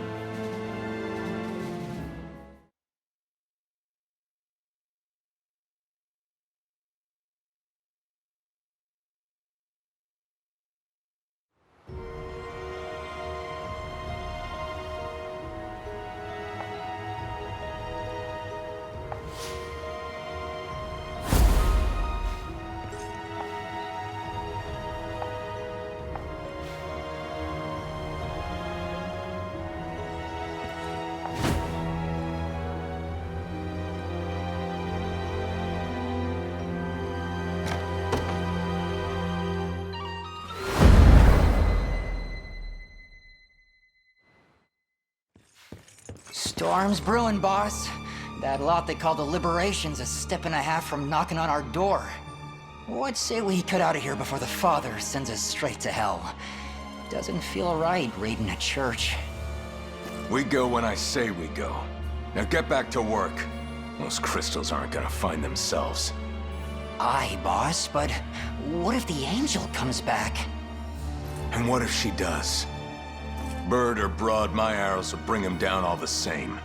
Storm's brewing, boss. That lot they call the Liberation's a step and a half from knocking on our door. What say we cut out of here before the Father sends us straight to hell? Doesn't feel right raiding a church. We go when I say we go. Now get back to work. Those crystals aren't gonna find themselves. Aye, boss, but what if the Angel comes back? And what if she does? Bird or broad, my arrows will bring him down all the same.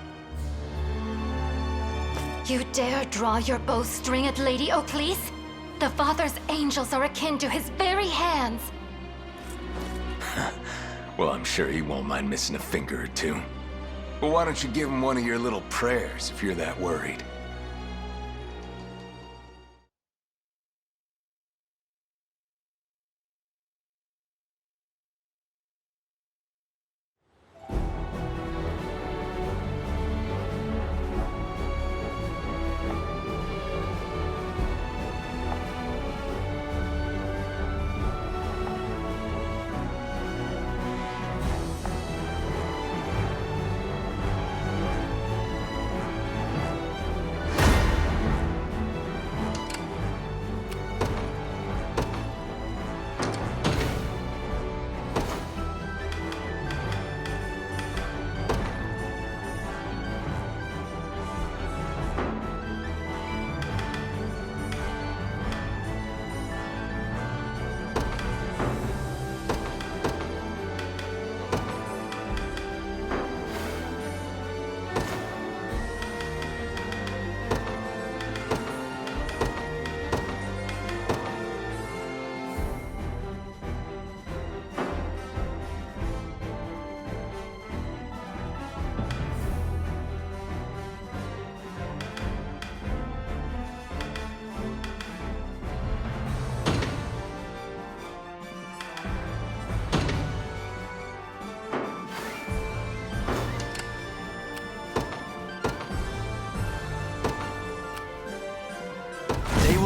You dare draw your bowstring at Lady Oakleys? The Father's angels are akin to his very hands. Well, I'm sure he won't mind missing a finger or two. But why don't you give him one of your little prayers if you're that worried?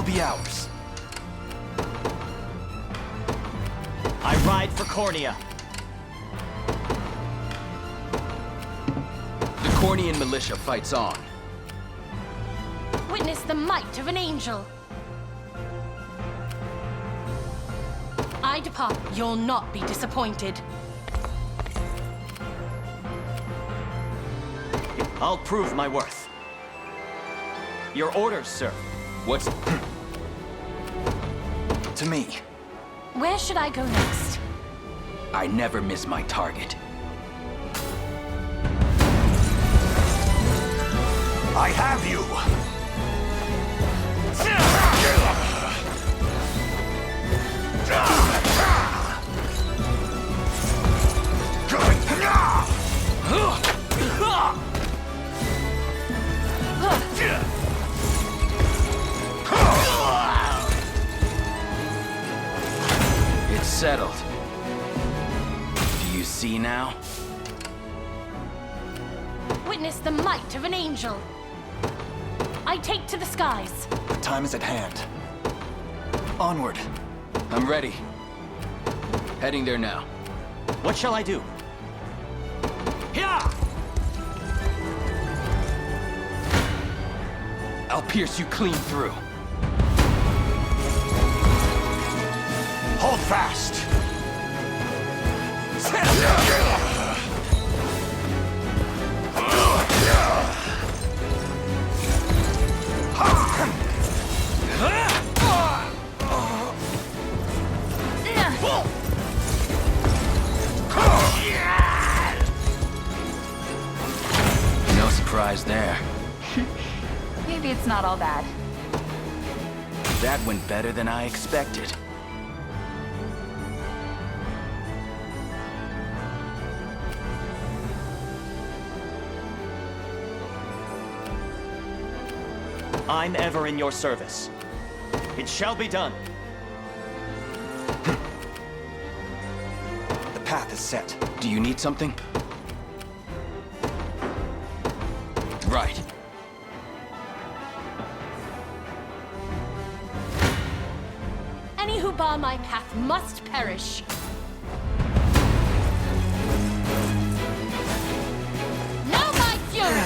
Be ours. I ride for Cornea. The Cornian militia fights on. Witness the might of an angel. I depart. You'll not be disappointed. I'll prove my worth. Your orders, sir. What's... To me. Where should I go next? I never miss my target. I have you! It's settled. Do you see now? Witness the might of an angel. I take to the skies. The time is at hand. Onward. I'm ready. Heading there now. What shall I do? I'll pierce you clean through. Hold fast! No surprise there. Maybe it's not all bad. That went better than I expected. I'm ever in your service. It shall be done. The path is set. Do you need something? Right. Any who bar my path must perish. Now my fury!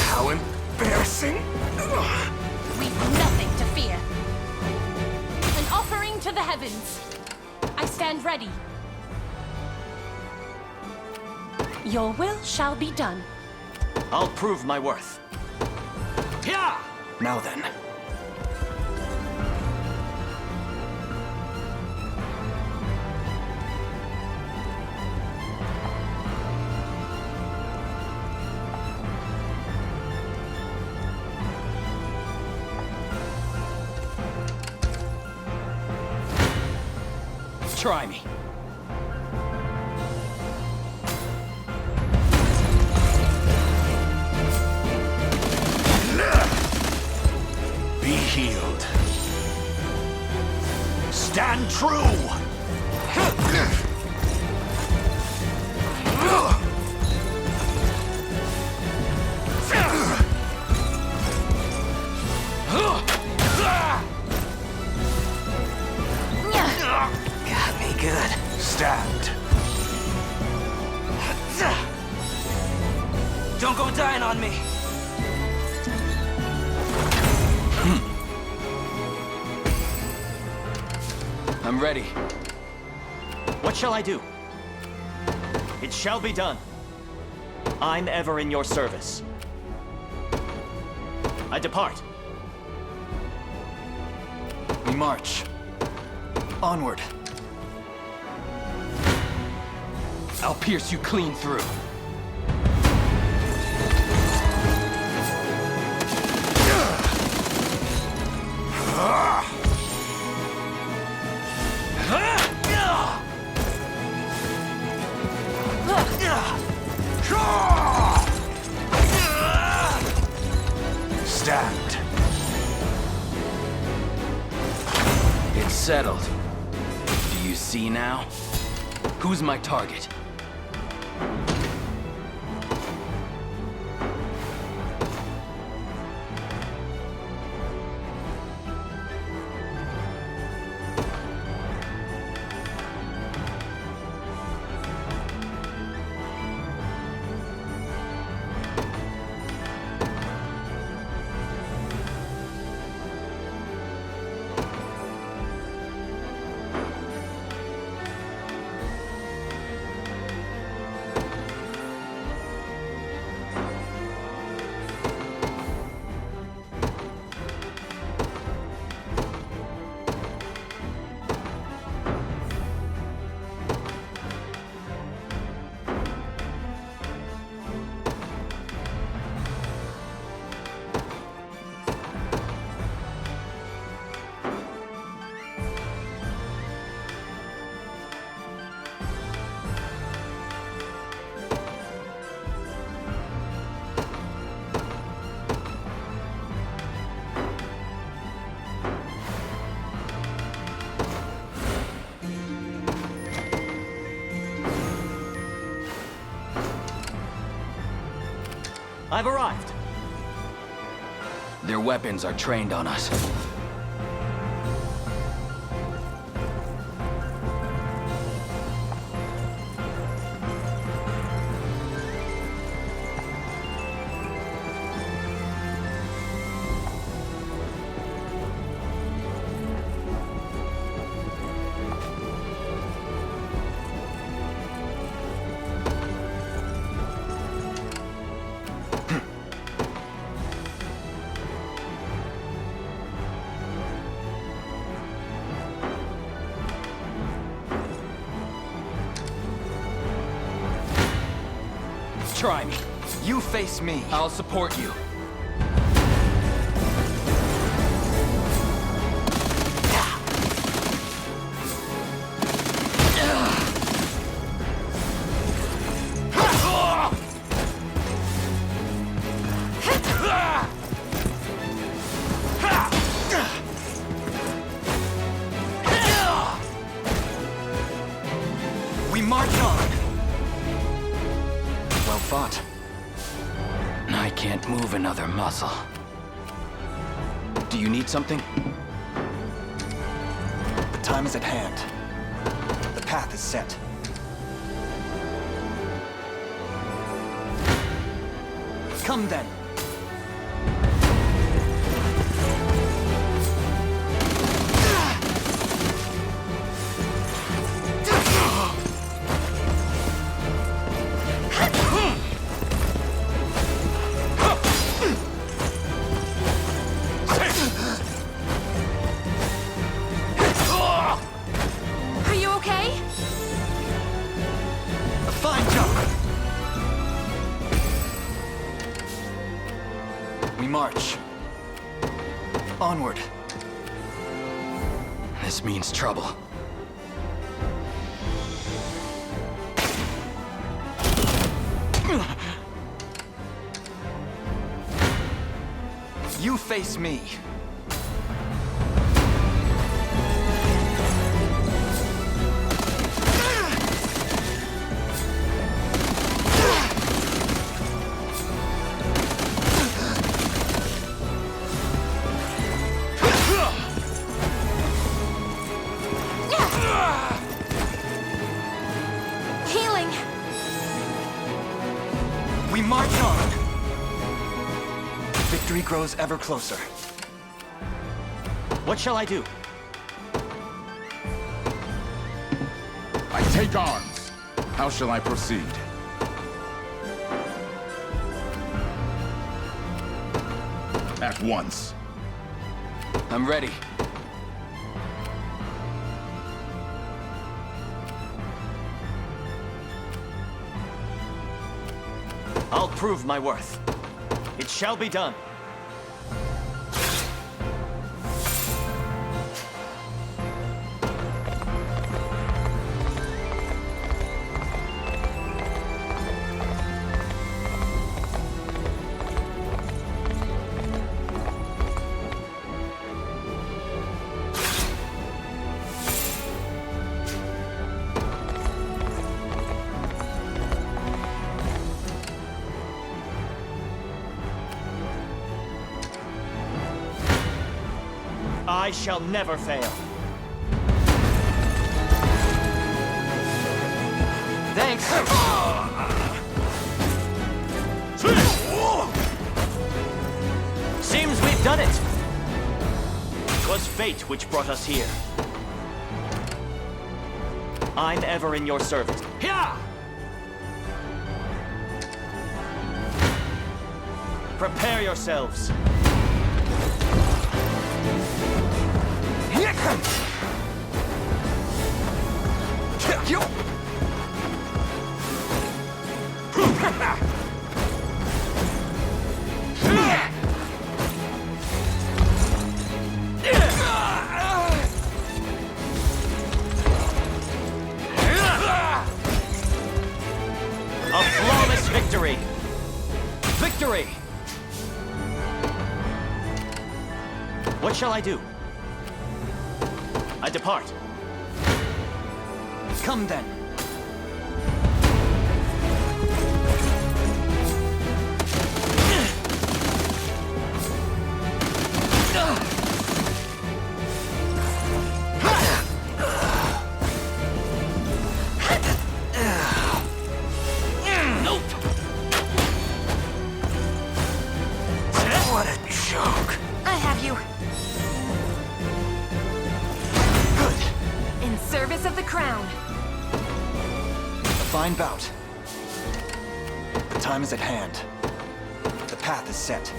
How embarrassing! We've nothing to fear. An offering to the heavens. I stand ready. Your will shall be done. I'll prove my worth. Now then. Try me. Be healed. Stand true! Got me good. Stand. Don't go dying on me. I'm ready. What shall I do? It shall be done. I'm ever in your service. I depart. We march. Onward. I'll pierce you clean through. Stand. It's settled. Do you see now? Who's my target? I've arrived. Their weapons are trained on us. Try me. You face me. I'll support you. We march on. Well fought. I can't move another muscle. Do you need something? The time is at hand. The path is set. Come then. March. Onward. This means trouble. You face me. We march on! Victory grows ever closer. What shall I do? I take arms. How shall I proceed? At once. I'm ready. I'll prove my worth. It shall be done. I shall never fail. Thanks! Seems we've done it. 'Twas fate which brought us here. I'm ever in your service. Here! Prepare yourselves. A flawless victory! Victory! What shall I do? I depart. Come then. fine bout. The time is at hand. The path is set.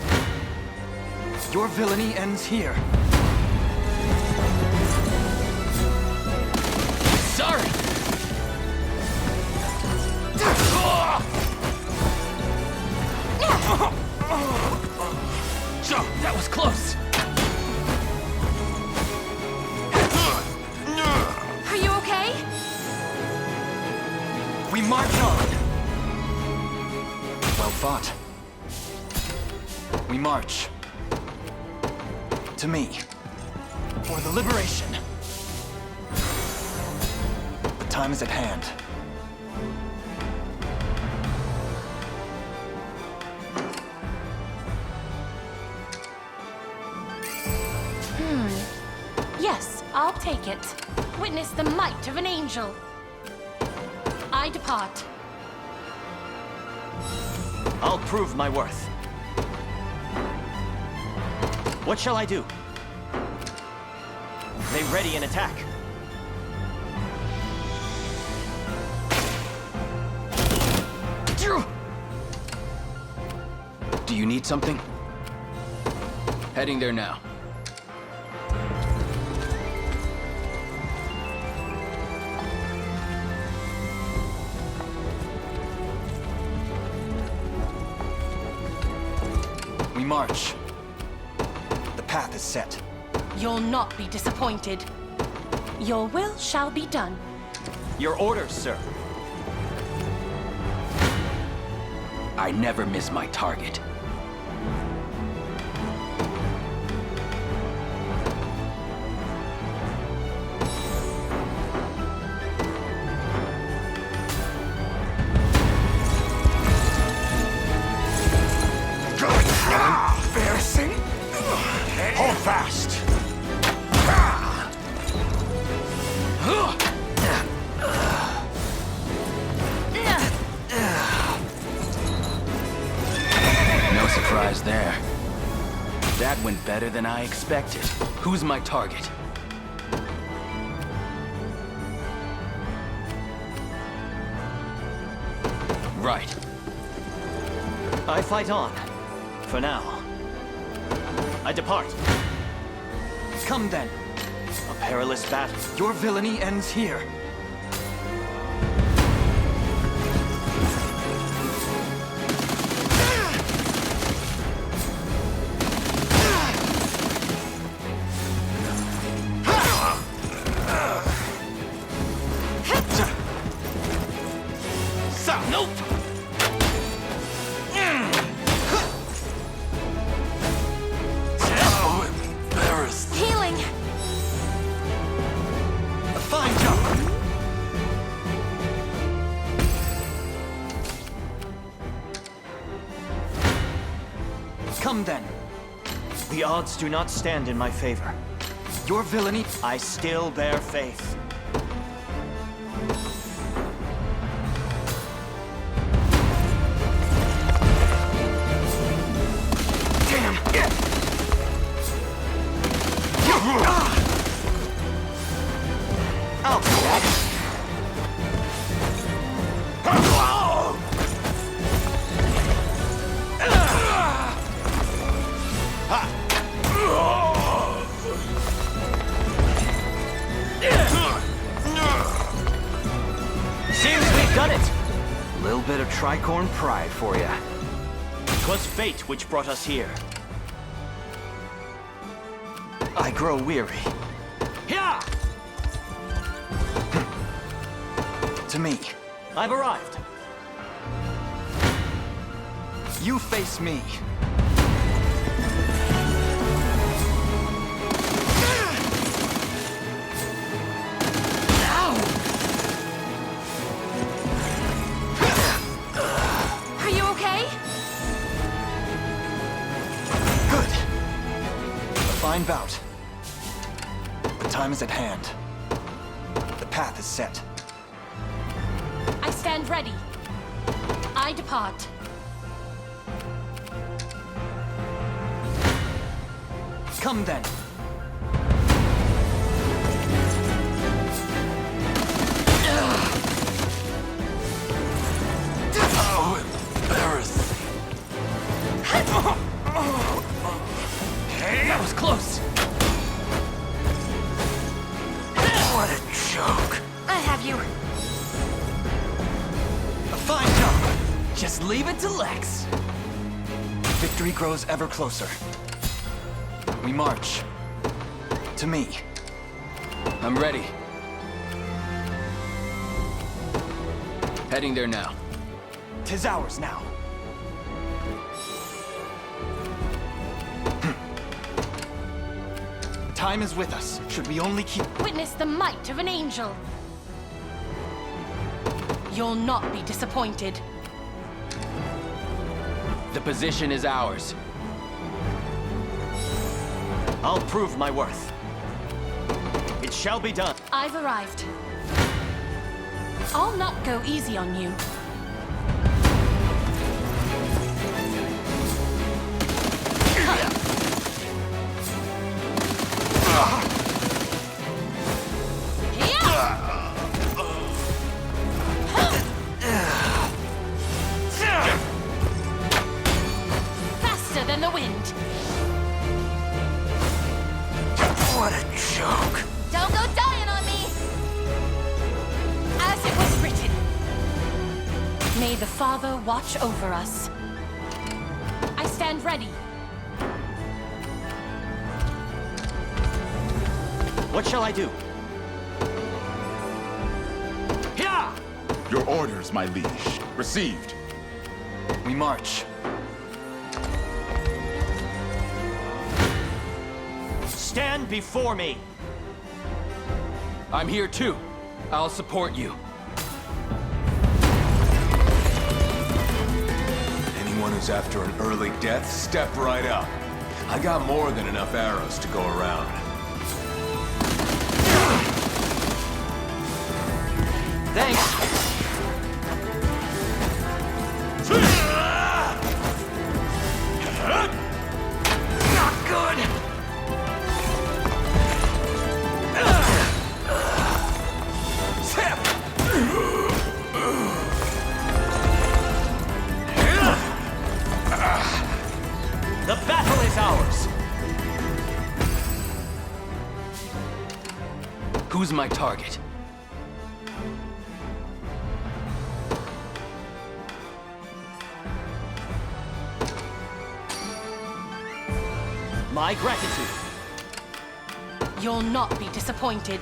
Your villainy ends here. Sorry! That was close! Are you okay? We march on! Well fought. We march. To me. For the liberation. The time is at hand. Yes, I'll take it. Witness the might of an angel. I depart. I'll prove my worth. What shall I do? They ready an attack. Do you need something? Heading there now. We march. The path is set. You'll not be disappointed. Your will shall be done. Your orders, sir. I never miss my target. Embarrassing. Hold fast. No surprise there. That went better than I expected. Who's my target? Right. I fight on. For now. I depart. Come then. A perilous battle. Your villainy ends here. Nope! Healing! A fine job! Come then. The odds do not stand in my favor. Your villainy... I still bear faith. Bit of tricorn pride for ya. 'Twas fate which brought us here. I grow weary. Yeah! To me. I've arrived. You face me. Fine bout. The time is at hand. The path is set. I stand ready. I depart. Come then. Just leave it to Lex. Victory grows ever closer. We march. To me. I'm ready. Heading there now. 'Tis ours now. Time is with us. Should we only keep... Witness the might of an angel. You'll not be disappointed. The position is ours. I'll prove my worth. It shall be done. I've arrived. I'll not go easy on you. Faster than the wind. What a joke. Don't go dying on me! As it was written, may the Father watch over us. I stand ready. What shall I do? Here! Your orders, my liege. Received. We march. Stand before me! I'm here too. I'll support you. Anyone who's after an early death, step right up. I got more than enough arrows to go around. Thanks! Not good. The battle is ours! Who's my target? My gratitude. You'll not be disappointed.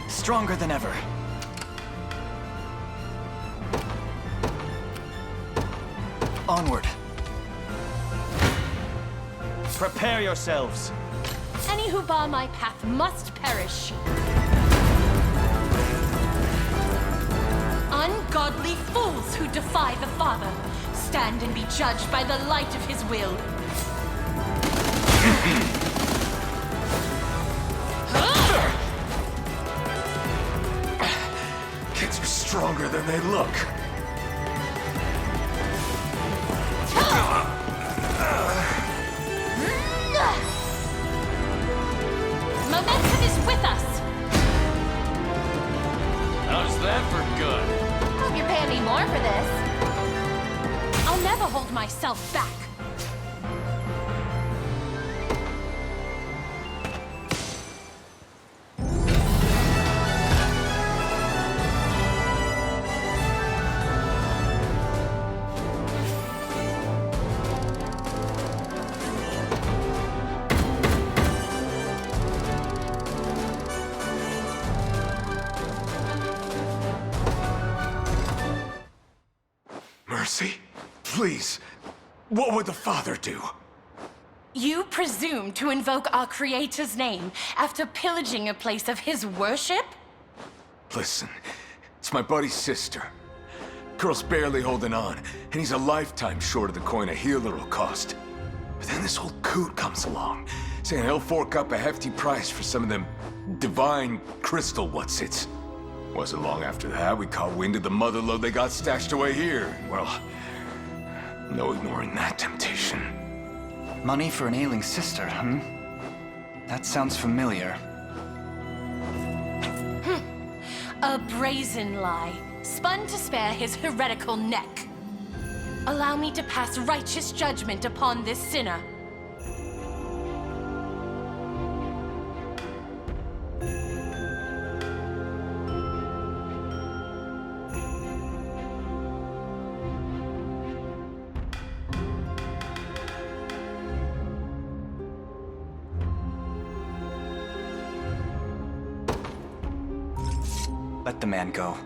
Stronger than ever. Onward. Prepare yourselves. Any who bar my path must perish. Ungodly fools who defy the Father, stand and be judged by the light of his will. Kids are stronger than they look. Momentum is with us! How's that for good? Hope you're paying me more for this. I'll never hold myself back. Mercy? Please. What would the Father do? You presume to invoke our Creator's name after pillaging a place of his worship? Listen, it's my buddy's sister. Girl's barely holding on, and he's a lifetime short of the coin a healer will cost. But then this old coot comes along, saying he'll fork up a hefty price for some of them divine crystal what's-its. Wasn't long after that, we caught wind of the motherlode they got stashed away here. Well, no ignoring that temptation. Money for an ailing sister, That sounds familiar. A brazen lie, spun to spare his heretical neck. Allow me to pass righteous judgment upon this sinner. Let the man go.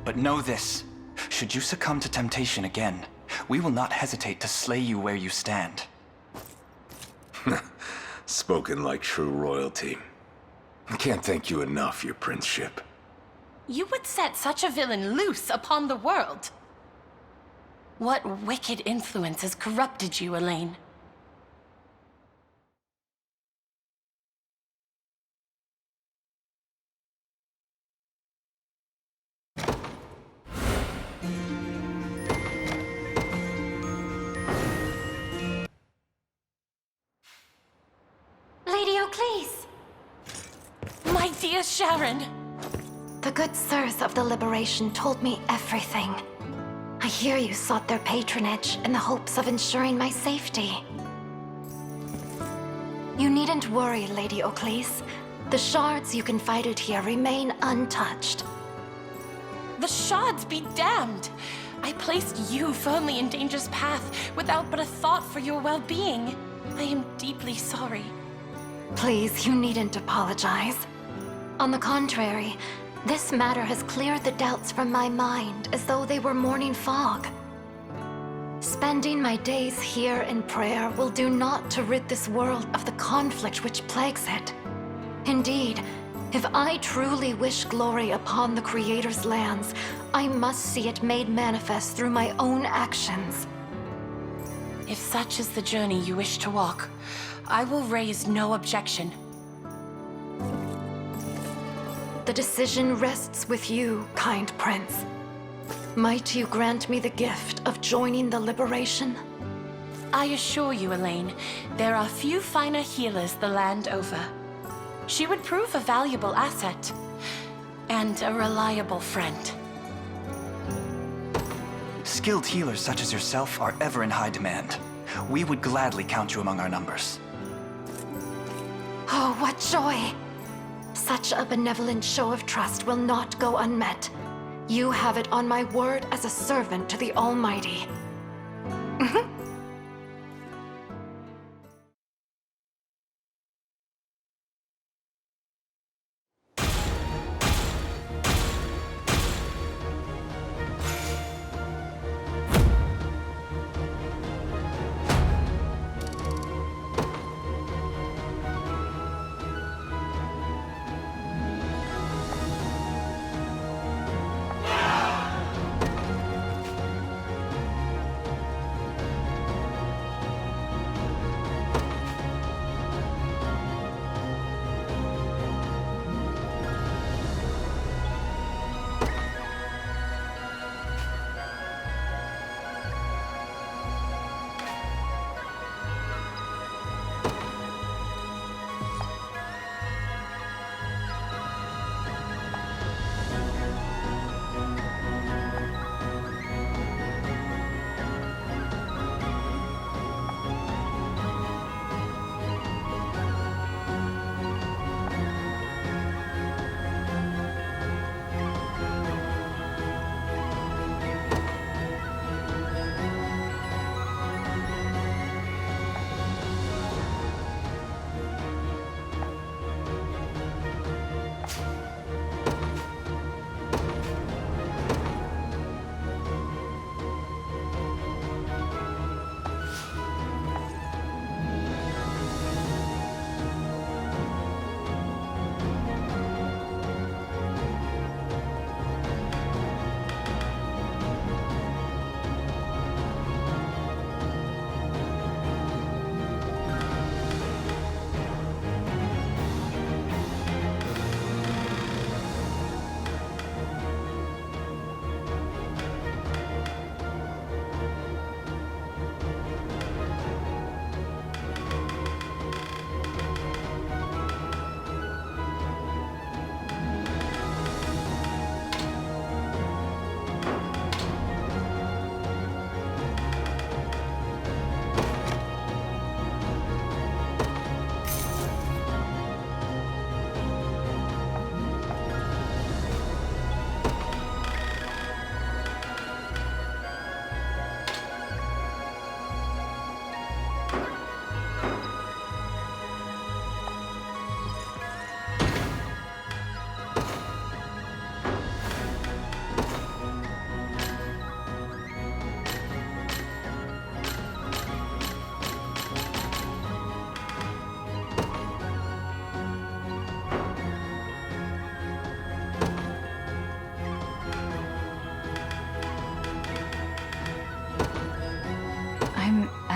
But know this. Should you succumb to temptation again, we will not hesitate to slay you where you stand. Spoken like true royalty. I can't thank you enough, your princeship. You would set such a villain loose upon the world. What wicked influence has corrupted you, Elaine? Lady Oclise! My dear Sharon! The good sirs of the Liberation told me everything. I hear you sought their patronage in the hopes of ensuring my safety. You needn't worry, Lady Oclise. The shards you confided here remain untouched. The shards be damned! I placed you firmly in danger's path without but a thought for your well-being. I am deeply sorry. Please, you needn't apologize. On the contrary, this matter has cleared the doubts from my mind as though they were morning fog. Spending my days here in prayer will do naught to rid this world of the conflict which plagues it. Indeed, if I truly wish glory upon the Creator's lands, I must see it made manifest through my own actions. If such is the journey you wish to walk, I will raise no objection. The decision rests with you, kind prince. Might you grant me the gift of joining the Liberation? I assure you, Elaine, there are few finer healers the land over. She would prove a valuable asset, and a reliable friend. Skilled healers such as yourself are ever in high demand. We would gladly count you among our numbers. Oh, what joy! Such a benevolent show of trust will not go unmet. You have it on my word as a servant to the Almighty.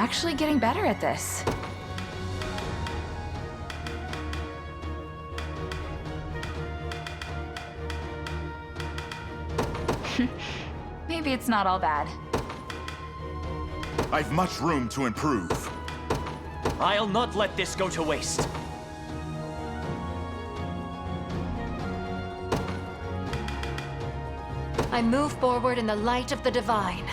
actually getting better at this. Maybe it's not all bad. I've much room to improve. I'll not let this go to waste. I move forward in the light of the divine.